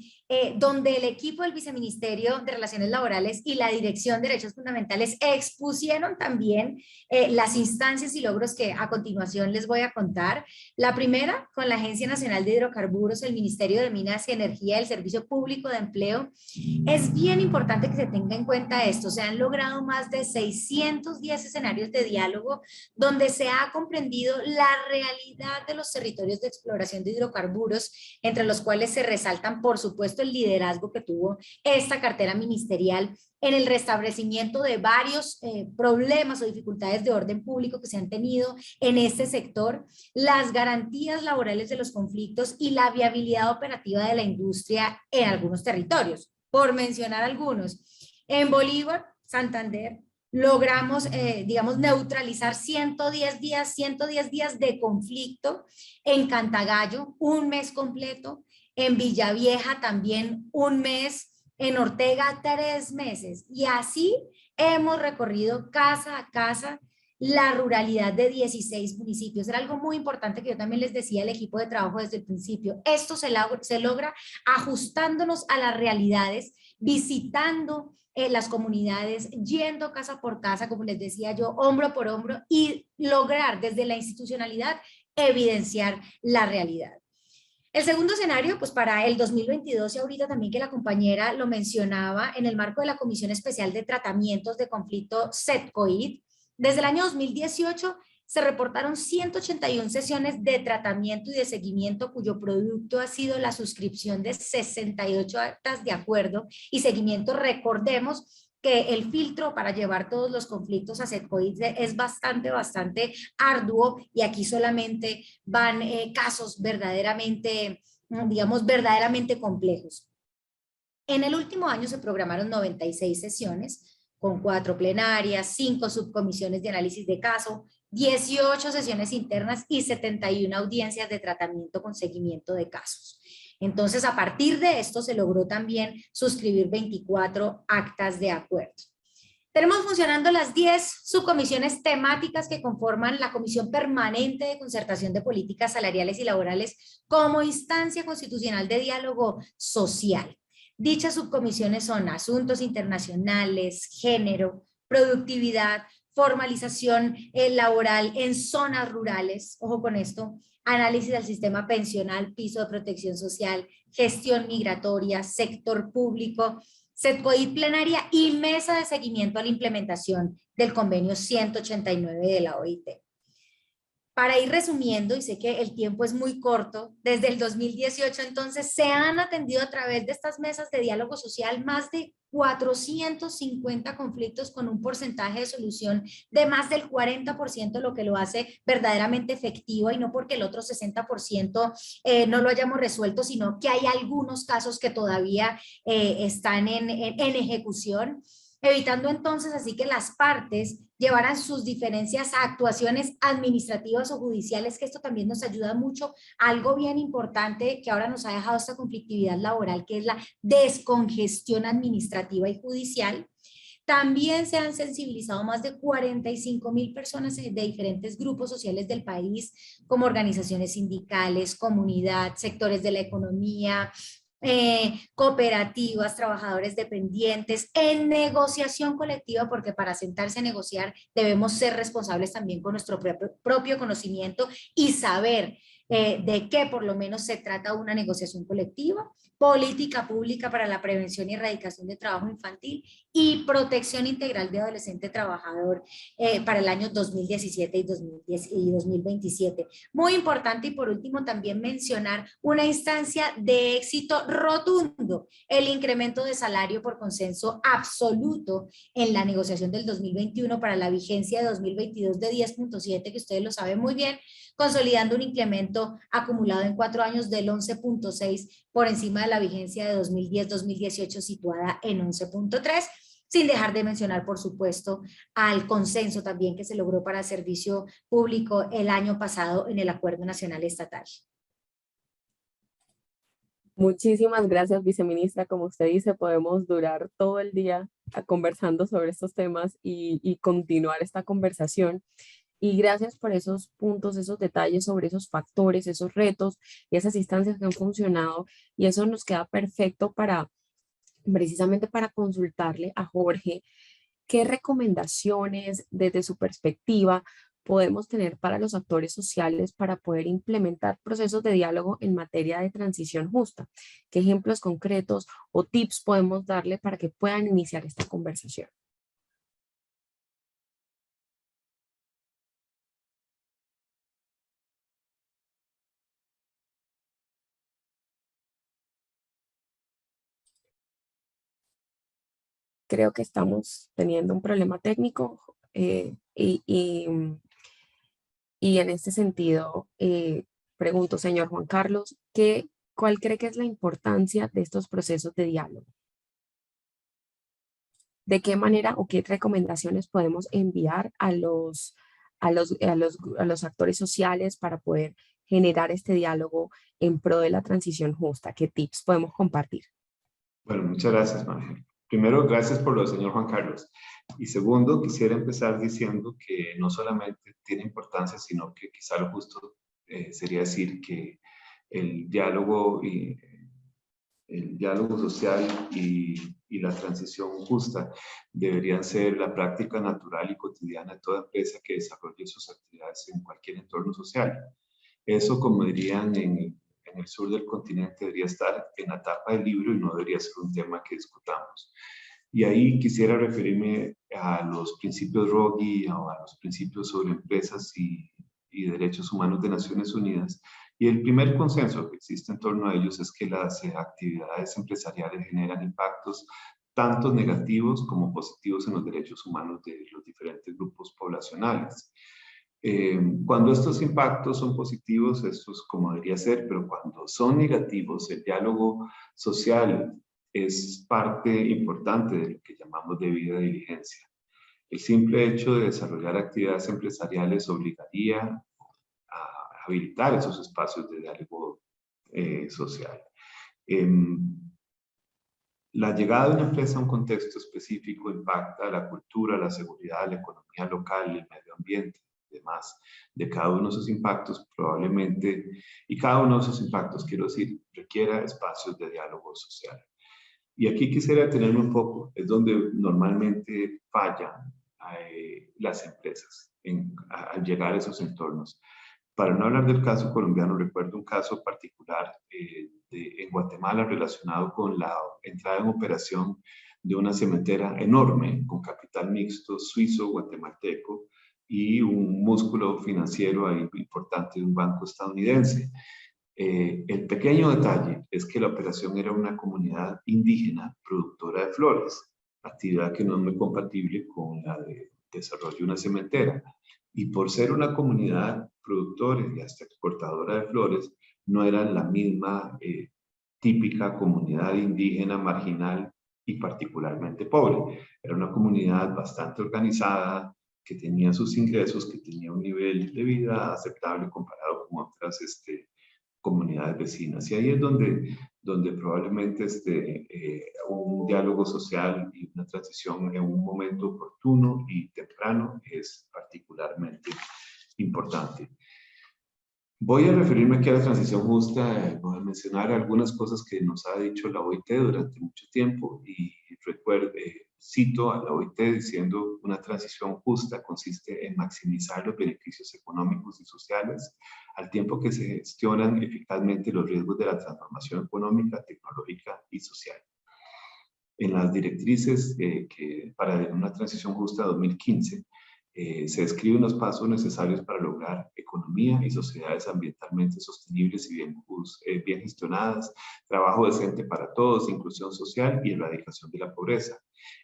donde el equipo del Viceministerio de Relaciones Laborales y la Dirección de Derechos Fundamentales expusieron también las instancias y logros que a continuación les voy a contar. La primera, con la Agencia Nacional de Hidrocarburos, el Ministerio de Minas y Energía, el Servicio Público de Empleo. Es bien importante que se tenga en cuenta esto. Se han logrado más de 610 escenarios de diálogo donde se ha comprendido la realidad de los territorios de exploración de hidrocarburos, entre los cuales se resaltan, por supuesto, el liderazgo que tuvo esta cartera ministerial en el restablecimiento de varios problemas o dificultades de orden público que se han tenido en este sector, las garantías laborales de los conflictos y la viabilidad operativa de la industria en algunos territorios, por mencionar algunos. En Bolívar, Santander, logramos, digamos, neutralizar 110 días de conflicto. En Cantagallo, un mes completo. En Villavieja también un mes, en Ortega 3 meses. Y así hemos recorrido casa a casa la ruralidad de 16 municipios. Era algo muy importante que yo también les decía al equipo de trabajo desde el principio. Esto se logra ajustándonos a las realidades, visitando las comunidades, yendo casa por casa, como les decía yo, hombro por hombro, y lograr desde la institucionalidad evidenciar la realidad. El segundo escenario, pues para el 2022, y ahorita también que la compañera lo mencionaba, en el marco de la Comisión Especial de Tratamientos de Conflicto CETCOID, desde el año 2018 se reportaron 181 sesiones de tratamiento y de seguimiento cuyo producto ha sido la suscripción de 68 actas de acuerdo y seguimiento. Recordemos que el filtro para llevar todos los conflictos a CETCOID es bastante arduo, y aquí solamente van casos verdaderamente, digamos, verdaderamente complejos. En el último año se programaron 96 sesiones con 4 plenarias, 5 subcomisiones de análisis de caso, 18 sesiones internas y 71 audiencias de tratamiento con seguimiento de casos. Entonces, a partir de esto se logró también suscribir 24 actas de acuerdo. Tenemos funcionando las 10 subcomisiones temáticas que conforman la Comisión Permanente de Concertación de Políticas Salariales y Laborales como instancia constitucional de diálogo social. Dichas subcomisiones son asuntos internacionales, género, productividad, formalización laboral en zonas rurales, ojo con esto, análisis del sistema pensional, piso de protección social, gestión migratoria, sector público, CETCOID plenaria y mesa de seguimiento a la implementación del convenio 189 de la OIT. Para ir resumiendo, y sé que el tiempo es muy corto, desde el 2018 entonces se han atendido a través de estas mesas de diálogo social más de 450 conflictos con un porcentaje de solución de más del 40%, lo que lo hace verdaderamente efectivo, y no porque el otro 60% no lo hayamos resuelto, sino que hay algunos casos que todavía están en ejecución, evitando entonces así que las partes llevaran sus diferencias a actuaciones administrativas o judiciales, que esto también nos ayuda mucho a algo bien importante que ahora nos ha dejado esta conflictividad laboral, que es la descongestión administrativa y judicial. También se han sensibilizado más de 45.000 personas de diferentes grupos sociales del país, como organizaciones sindicales, comunidad, sectores de la economía, cooperativas, trabajadores dependientes, en negociación colectiva, porque para sentarse a negociar debemos ser responsables también con nuestro propio conocimiento y saber de qué por lo menos se trata una negociación colectiva, política pública para la prevención y erradicación de trabajo infantil y protección integral de adolescente trabajador para el año 2017 y 2027. Muy importante, y por último también mencionar una instancia de éxito rotundo, el incremento de salario por consenso absoluto en la negociación del 2021 para la vigencia de 2022 de 10.7, que ustedes lo saben muy bien, consolidando un incremento acumulado en 4 años del 11.6 por encima de la vigencia de 2010-2018 situada en 11.3, sin dejar de mencionar, por supuesto, al consenso también que se logró para el servicio público el año pasado en el Acuerdo Nacional Estatal. Muchísimas gracias, viceministra. Como usted dice, podemos durar todo el día conversando sobre estos temas y continuar esta conversación. Y gracias por esos puntos, esos detalles sobre esos factores, esos retos y esas instancias que han funcionado. Y eso nos queda perfecto para, precisamente para consultarle a Jorge, qué recomendaciones desde su perspectiva podemos tener para los actores sociales para poder implementar procesos de diálogo en materia de transición justa. ¿Qué ejemplos concretos o tips podemos darle para que puedan iniciar esta conversación? Creo que estamos teniendo un problema técnico y en este sentido pregunto, señor Juan Carlos, ¿cuál cree que es la importancia de estos procesos de diálogo? ¿De qué manera o qué recomendaciones podemos enviar a los actores sociales para poder generar este diálogo en pro de la transición justa? ¿Qué tips podemos compartir? Bueno, muchas gracias, Manuel. Primero, gracias por lo del señor Juan Carlos. Y segundo, quisiera empezar diciendo que no solamente tiene importancia, sino que quizá lo justo sería decir que el diálogo social y la transición justa deberían ser la práctica natural y cotidiana de toda empresa que desarrolle sus actividades en cualquier entorno social. Eso, como dirían en el sur del continente, debería estar en la tapa del libro y no debería ser un tema que discutamos. Y ahí quisiera referirme a los principios ROGI o a los principios sobre empresas y derechos humanos de Naciones Unidas. Y el primer consenso que existe en torno a ellos es que las actividades empresariales generan impactos tanto negativos como positivos en los derechos humanos de los diferentes grupos poblacionales. Cuando estos impactos son positivos, esto es como debería ser, pero cuando son negativos, el diálogo social es parte importante de lo que llamamos debida diligencia. El simple hecho de desarrollar actividades empresariales obligaría a habilitar esos espacios de diálogo social. La llegada de una empresa a un contexto específico impacta la cultura, la seguridad, la economía local, el medio ambiente, demás. De cada uno de esos impactos probablemente, y cada uno de esos impactos, quiero decir, requiera espacios de diálogo social. Y aquí quisiera detenerme un poco, es donde normalmente fallan las empresas al llegar a esos entornos. Para no hablar del caso colombiano, recuerdo un caso particular en Guatemala relacionado con la entrada en operación de una cementera enorme con capital mixto suizo-guatemalteco y un músculo financiero ahí importante de un banco estadounidense. El pequeño detalle es que la operación era una comunidad indígena productora de flores, actividad que no es muy compatible con la de desarrollo de una cementera. Y por ser una comunidad productora y hasta exportadora de flores, no eran la misma típica comunidad indígena marginal y particularmente pobre. Era una comunidad bastante organizada, que tenía sus ingresos, que tenía un nivel de vida aceptable comparado con otras comunidades vecinas. Y ahí es donde probablemente un diálogo social y una transición en un momento oportuno y temprano es particularmente importante. Voy a referirme aquí a la transición justa, voy a mencionar algunas cosas que nos ha dicho la OIT durante mucho tiempo y cito a la OIT diciendo: una transición justa consiste en maximizar los beneficios económicos y sociales al tiempo que se gestionan eficazmente los riesgos de la transformación económica, tecnológica y social. En las directrices para una transición justa 2015, se describen los pasos necesarios para lograr economía y sociedades ambientalmente sostenibles y bien gestionadas, trabajo decente para todos, inclusión social y erradicación de la pobreza.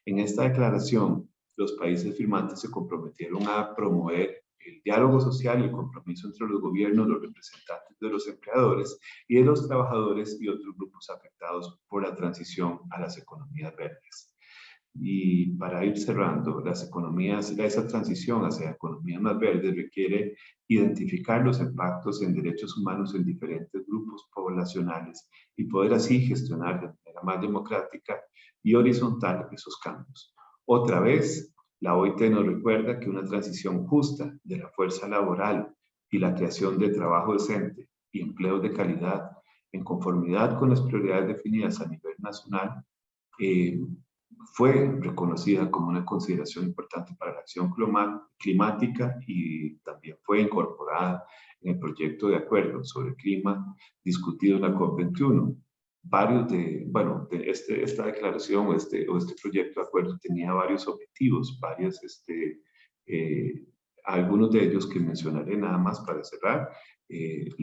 En esta declaración, los países firmantes se comprometieron a promover el diálogo social y el compromiso entre los gobiernos, los representantes de los empleadores y de los trabajadores y otros grupos afectados por la transición a las economías verdes. Y para ir cerrando, esa transición hacia economías más verdes requiere identificar los impactos en derechos humanos en diferentes grupos poblacionales y poder así gestionar de manera más democrática y horizontal esos cambios. Otra vez, la OIT nos recuerda que una transición justa de la fuerza laboral y la creación de trabajo decente y empleos de calidad en conformidad con las prioridades definidas a nivel nacional fue reconocida como una consideración importante para la acción climática y también fue incorporada en el proyecto de acuerdo sobre el clima discutido en la COP21. Esta declaración o este proyecto de acuerdo tenía varios objetivos, algunos de ellos que mencionaré nada más para cerrar. El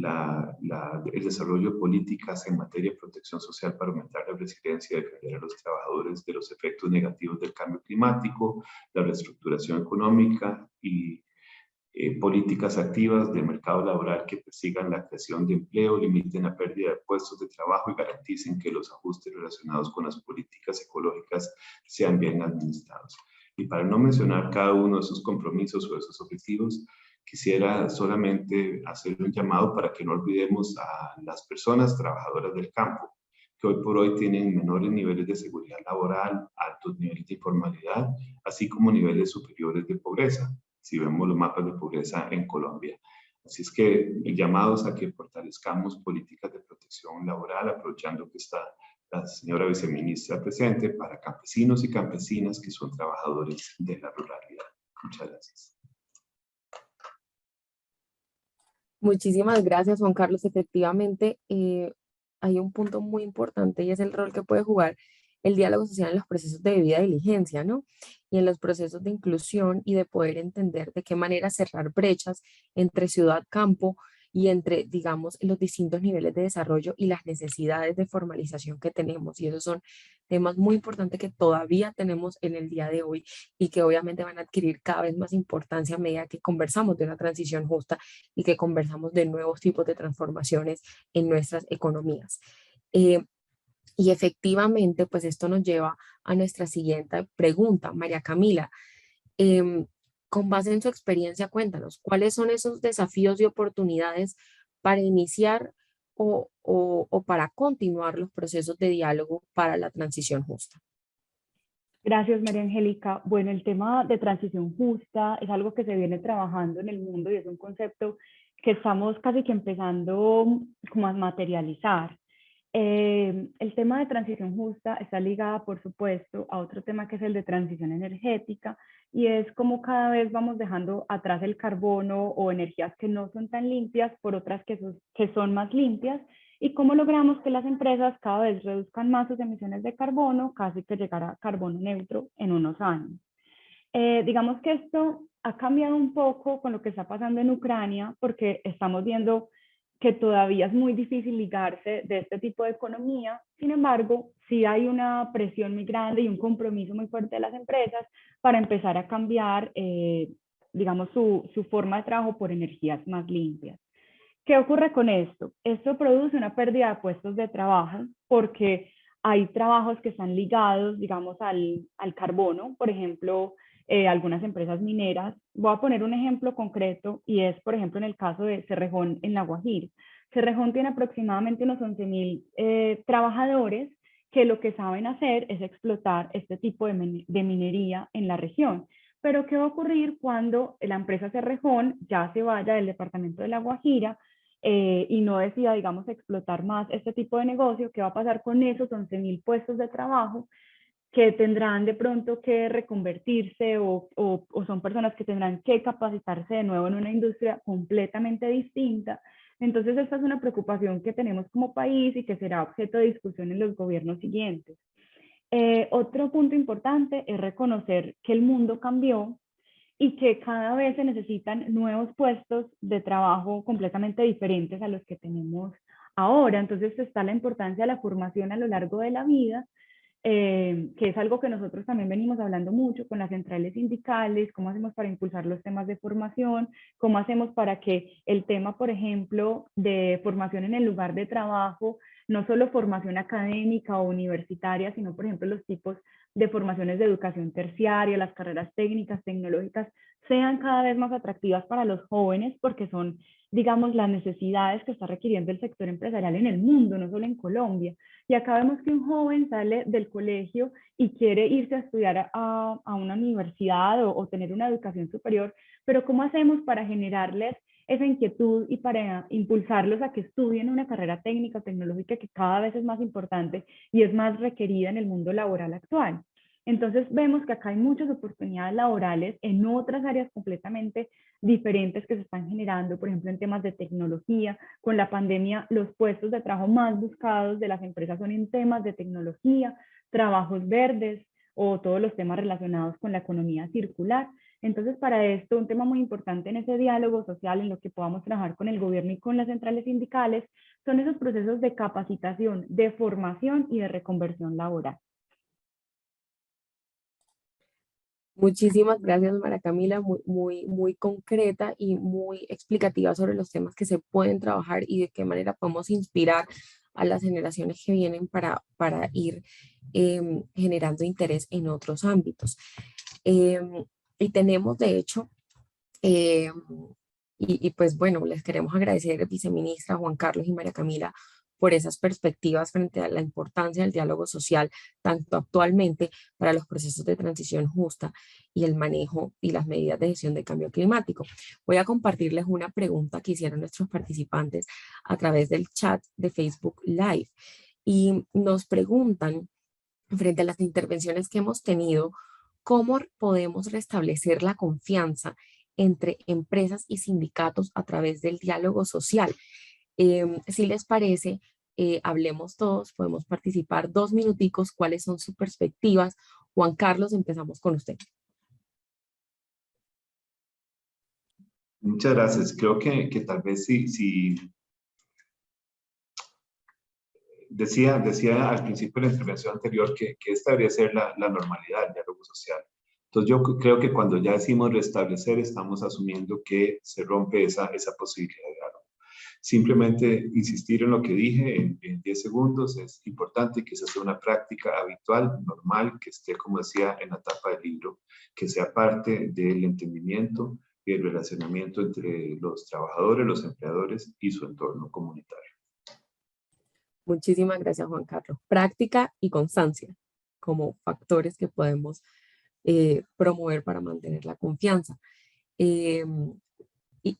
desarrollo de políticas en materia de protección social para aumentar la resiliencia y defender a los trabajadores de los efectos negativos del cambio climático, la reestructuración económica y políticas activas de mercado laboral que persigan la creación de empleo, limiten la pérdida de puestos de trabajo y garanticen que los ajustes relacionados con las políticas ecológicas sean bien administrados. Y para no mencionar cada uno de esos compromisos o esos objetivos, quisiera solamente hacer un llamado para que no olvidemos a las personas trabajadoras del campo, que hoy por hoy tienen menores niveles de seguridad laboral, altos niveles de informalidad, así como niveles superiores de pobreza, si vemos los mapas de pobreza en Colombia. Así es que el llamado es a que fortalezcamos políticas de protección laboral, aprovechando que está la señora viceministra presente, para campesinos y campesinas que son trabajadores de la ruralidad. Muchas gracias. Muchísimas gracias, Juan Carlos. Efectivamente, hay un punto muy importante y es el rol que puede jugar el diálogo social en los procesos de debida diligencia, ¿no? Y en los procesos de inclusión y de poder entender de qué manera cerrar brechas entre ciudad-campo y entre, digamos, los distintos niveles de desarrollo y las necesidades de formalización que tenemos. Y esos son temas muy importantes que todavía tenemos en el día de hoy y que obviamente van a adquirir cada vez más importancia a medida que conversamos de una transición justa y que conversamos de nuevos tipos de transformaciones en nuestras economías. Y efectivamente, pues esto nos lleva a nuestra siguiente pregunta, María Camila. Con base en su experiencia, cuéntanos, ¿cuáles son esos desafíos y oportunidades para iniciar o para continuar los procesos de diálogo para la transición justa? Gracias, María Angélica. Bueno, el tema de transición justa es algo que se viene trabajando en el mundo y es un concepto que estamos casi que empezando como a materializar. El tema de transición justa está ligada, por supuesto, a otro tema que es el de transición energética, y es como cada vez vamos dejando atrás el carbono o energías que no son tan limpias por otras que son más limpias, y cómo logramos que las empresas cada vez reduzcan más sus emisiones de carbono, casi que llegar a carbono neutro en unos años. Digamos que esto ha cambiado un poco con lo que está pasando en Ucrania, porque estamos viendo que todavía es muy difícil ligarse de este tipo de economía. Sin embargo, sí hay una presión muy grande y un compromiso muy fuerte de las empresas para empezar a cambiar, digamos, su forma de trabajo por energías más limpias. ¿Qué ocurre con esto? Esto produce una pérdida de puestos de trabajo porque hay trabajos que están ligados, digamos, al carbono. Por ejemplo, algunas empresas mineras. Voy a poner un ejemplo concreto y es, por ejemplo, en el caso de Cerrejón en La Guajira. Cerrejón tiene aproximadamente unos 11.000 trabajadores que lo que saben hacer es explotar este tipo de minería en la región. Pero ¿qué va a ocurrir cuando la empresa Cerrejón ya se vaya del departamento de La Guajira y no decida, digamos, explotar más este tipo de negocio? ¿Qué va a pasar con esos 11.000 puestos de trabajo que tendrán de pronto que reconvertirse o son personas que tendrán que capacitarse de nuevo en una industria completamente distinta? Entonces, esta es una preocupación que tenemos como país y que será objeto de discusión en los gobiernos siguientes. Otro punto importante es reconocer que el mundo cambió y que cada vez se necesitan nuevos puestos de trabajo completamente diferentes a los que tenemos ahora. Entonces está la importancia de la formación a lo largo de la vida, que es algo que nosotros también venimos hablando mucho con las centrales sindicales, cómo hacemos para impulsar los temas de formación, cómo hacemos para que el tema, por ejemplo, de formación en el lugar de trabajo, no solo formación académica o universitaria, sino, por ejemplo, los tipos de formaciones de educación terciaria, las carreras técnicas, tecnológicas, sean cada vez más atractivas para los jóvenes, porque son, digamos, las necesidades que está requiriendo el sector empresarial en el mundo, no solo en Colombia. Y acá vemos que un joven sale del colegio y quiere irse a estudiar a una universidad o tener una educación superior, pero ¿cómo hacemos para generarles esa inquietud y para impulsarlos a que estudien una carrera técnica o tecnológica que cada vez es más importante y es más requerida en el mundo laboral actual? Entonces vemos que acá hay muchas oportunidades laborales en otras áreas completamente diferentes que se están generando, por ejemplo, en temas de tecnología. Con la pandemia, los puestos de trabajo más buscados de las empresas son en temas de tecnología, trabajos verdes o todos los temas relacionados con la economía circular. Entonces, para esto, un tema muy importante en ese diálogo social, en lo que podamos trabajar con el gobierno y con las centrales sindicales, son esos procesos de capacitación, de formación y de reconversión laboral. Muchísimas gracias, María Camila, muy concreta y muy explicativa sobre los temas que se pueden trabajar y de qué manera podemos inspirar a las generaciones que vienen para ir generando interés en otros ámbitos. Y tenemos, de hecho, pues bueno, les queremos agradecer, viceministra Juan Carlos y María Camila, por esas perspectivas frente a la importancia del diálogo social, tanto actualmente para los procesos de transición justa y el manejo y las medidas de gestión de cambio climático. Voy a compartirles una pregunta que hicieron nuestros participantes a través del chat de Facebook Live y nos preguntan, frente a las intervenciones que hemos tenido, ¿cómo podemos restablecer la confianza entre empresas y sindicatos a través del diálogo social? Si les parece, hablemos todos, podemos participar 2 minuticos, cuáles son sus perspectivas. Juan Carlos, empezamos con usted. Muchas gracias. Creo que tal vez si decía al principio de la intervención anterior que esta debería ser la normalidad del diálogo social. Entonces yo creo que cuando ya decimos restablecer, estamos asumiendo que se rompe esa posibilidad de diálogo. Simplemente insistir en lo que dije en 10 segundos es importante, que esa sea una práctica habitual, normal, que esté, como decía, en la tapa del libro, que sea parte del entendimiento y el relacionamiento entre los trabajadores, los empleadores y su entorno comunitario. Muchísimas gracias, Juan Carlos. Práctica y constancia como factores que podemos promover para mantener la confianza.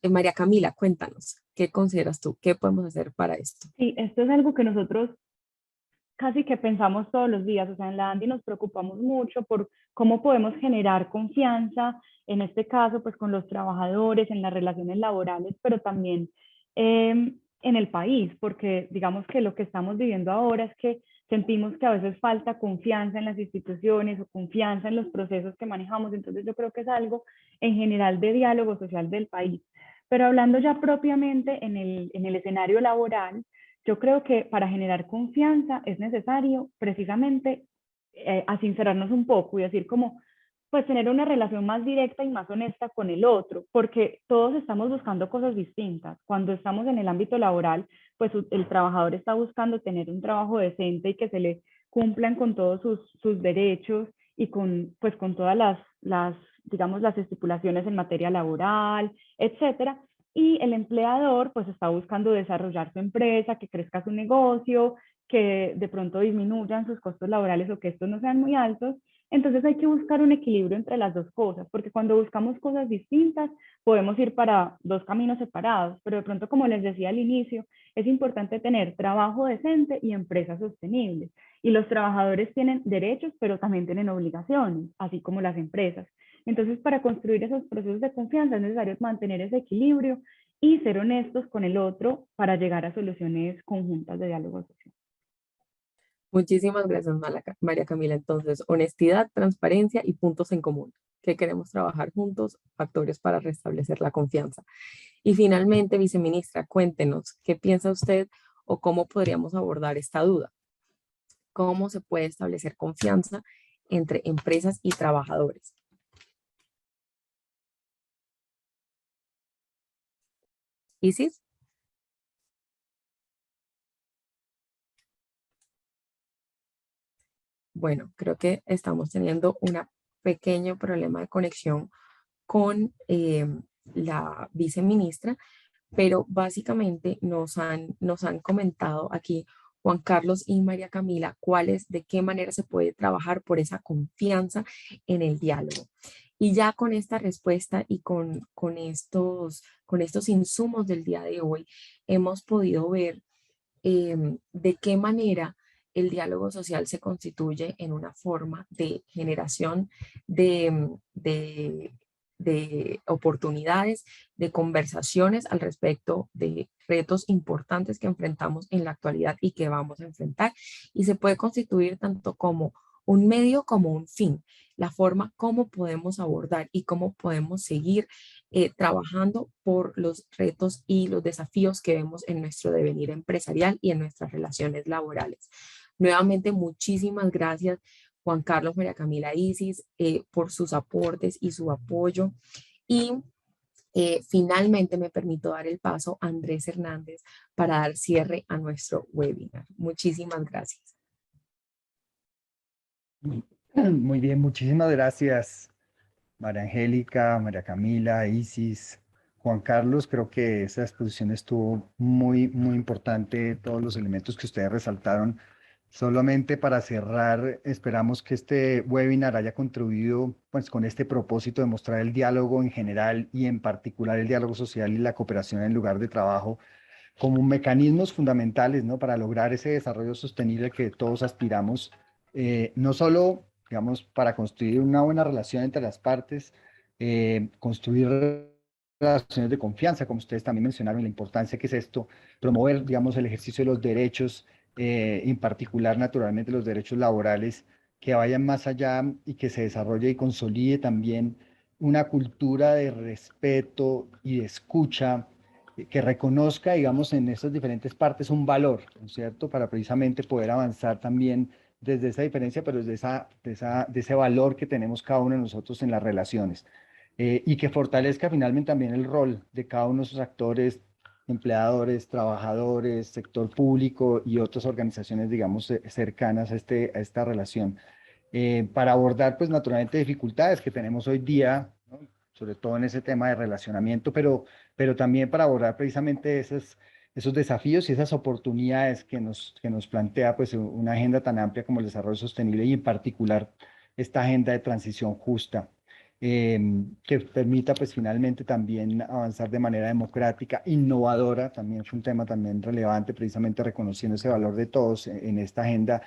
María Camila, cuéntanos, ¿qué consideras tú? ¿Qué podemos hacer para esto? Sí, esto es algo que nosotros casi que pensamos todos los días. O sea, en la ANDI nos preocupamos mucho por cómo podemos generar confianza, en este caso, pues con los trabajadores, en las relaciones laborales, pero también en el país, porque digamos que lo que estamos viviendo ahora es que sentimos que a veces falta confianza en las instituciones o confianza en los procesos que manejamos. Entonces yo creo que es algo en general de diálogo social del país. Pero hablando ya propiamente en el escenario laboral, yo creo que para generar confianza es necesario precisamente asincerarnos un poco y decir como, pues tener una relación más directa y más honesta con el otro, porque todos estamos buscando cosas distintas. Cuando estamos en el ámbito laboral, pues el trabajador está buscando tener un trabajo decente y que se le cumplan con todos sus derechos y pues con todas digamos, las estipulaciones en materia laboral, etcétera. Y el empleador pues está buscando desarrollar su empresa, que crezca su negocio, que de pronto disminuyan sus costos laborales o que estos no sean muy altos. Entonces hay que buscar un equilibrio entre las dos cosas, porque cuando buscamos cosas distintas podemos ir para dos caminos separados, pero de pronto, como les decía al inicio, es importante tener trabajo decente y empresas sostenibles. Y los trabajadores tienen derechos, pero también tienen obligaciones, así como las empresas. Entonces, para construir esos procesos de confianza es necesario mantener ese equilibrio y ser honestos con el otro para llegar a soluciones conjuntas de diálogo social. Muchísimas gracias, María Camila. Entonces, honestidad, transparencia y puntos en común. ¿Qué queremos trabajar juntos? Factores para restablecer la confianza. Y finalmente, viceministra, cuéntenos, ¿qué piensa usted o cómo podríamos abordar esta duda? ¿Cómo se puede establecer confianza entre empresas y trabajadores? Isis. Bueno, creo que estamos teniendo un pequeño problema de conexión con la viceministra, pero básicamente nos han comentado aquí Juan Carlos y María Camila de qué manera se puede trabajar por esa confianza en el diálogo. Y ya con esta respuesta y con estos insumos del día de hoy, hemos podido ver de qué manera el diálogo social se constituye en una forma de generación de oportunidades, de conversaciones al respecto de retos importantes que enfrentamos en la actualidad y que vamos a enfrentar. Y se puede constituir tanto como un medio como un fin, la forma como podemos abordar y cómo podemos seguir trabajando por los retos y los desafíos que vemos en nuestro devenir empresarial y en nuestras relaciones laborales. Nuevamente, muchísimas gracias, Juan Carlos, María Camila, Isis, por sus aportes y su apoyo. Y finalmente me permito dar el paso a Andrés Hernández para dar cierre a nuestro webinar. Muchísimas gracias. Muy bien, muchísimas gracias, María Angélica, María Camila, Isis, Juan Juan Carlos. Creo que esa exposición estuvo muy, muy importante, todos los elementos que ustedes resaltaron. Solamente para cerrar, esperamos que este webinar haya contribuido pues, con este propósito de mostrar el diálogo en general y en particular el diálogo social y la cooperación en el lugar de trabajo como mecanismos fundamentales, ¿no? Para lograr ese desarrollo sostenible que todos aspiramos, no solo, digamos, para construir una buena relación entre las partes, construir relaciones de confianza, como ustedes también mencionaron, la importancia que es esto, promover, digamos, el ejercicio de los derechos, en particular, naturalmente, los derechos laborales, que vayan más allá y que se desarrolle y consolide también una cultura de respeto y de escucha que reconozca, digamos, en estas diferentes partes un valor, ¿no es cierto? Para precisamente poder avanzar también desde esa diferencia, pero desde de ese valor que tenemos cada uno de nosotros en las relaciones. Y que fortalezca finalmente también el rol de cada uno de esos actores, empleadores, trabajadores, sector público y otras organizaciones, digamos, cercanas a, a esta relación, para abordar, pues, naturalmente dificultades que tenemos hoy día, ¿no? Sobre todo en ese tema de relacionamiento, pero también para abordar precisamente esos desafíos y esas oportunidades que nos plantea, pues, una agenda tan amplia como el desarrollo sostenible y en particular esta agenda de transición justa, que permita, pues, finalmente también avanzar de manera democrática, innovadora. También fue un tema también relevante, precisamente reconociendo ese valor de todos en esta agenda,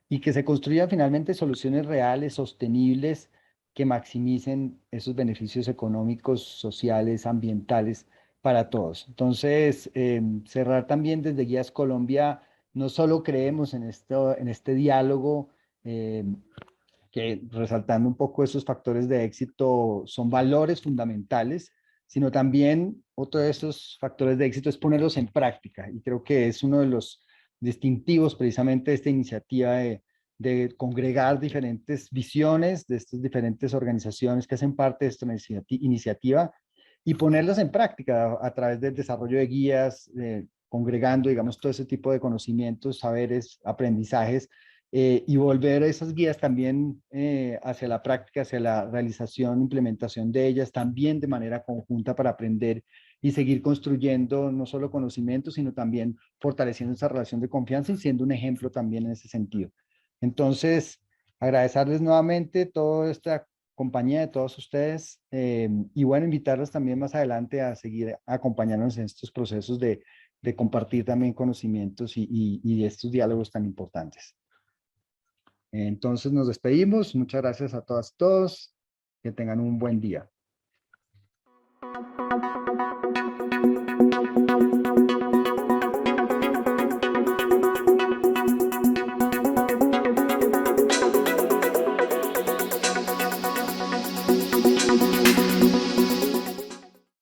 y que se construyan finalmente soluciones reales, sostenibles, que maximicen esos beneficios económicos, sociales, ambientales para todos. Entonces, cerrar también desde Guías Colombia, no solo creemos en esto, en este diálogo, eh, que resaltando un poco esos factores de éxito son valores fundamentales, sino también otro de esos factores de éxito es ponerlos en práctica. Y creo que es uno de los distintivos precisamente de esta iniciativa de congregar diferentes visiones de estas diferentes organizaciones que hacen parte de esta iniciativa y ponerlas en práctica a través del desarrollo de guías, congregando, digamos, todo ese tipo de conocimientos, saberes, aprendizajes, y volver esas guías también hacia la práctica, hacia la realización, implementación de ellas, también de manera conjunta para aprender y seguir construyendo no solo conocimientos, sino también fortaleciendo esa relación de confianza y siendo un ejemplo también en ese sentido. Entonces, agradecerles nuevamente toda esta compañía de todos ustedes, y bueno, invitarlos también más adelante a seguir acompañándonos en estos procesos de compartir también conocimientos y estos diálogos tan importantes. Entonces nos despedimos. Muchas gracias a todas y todos. Que tengan un buen día.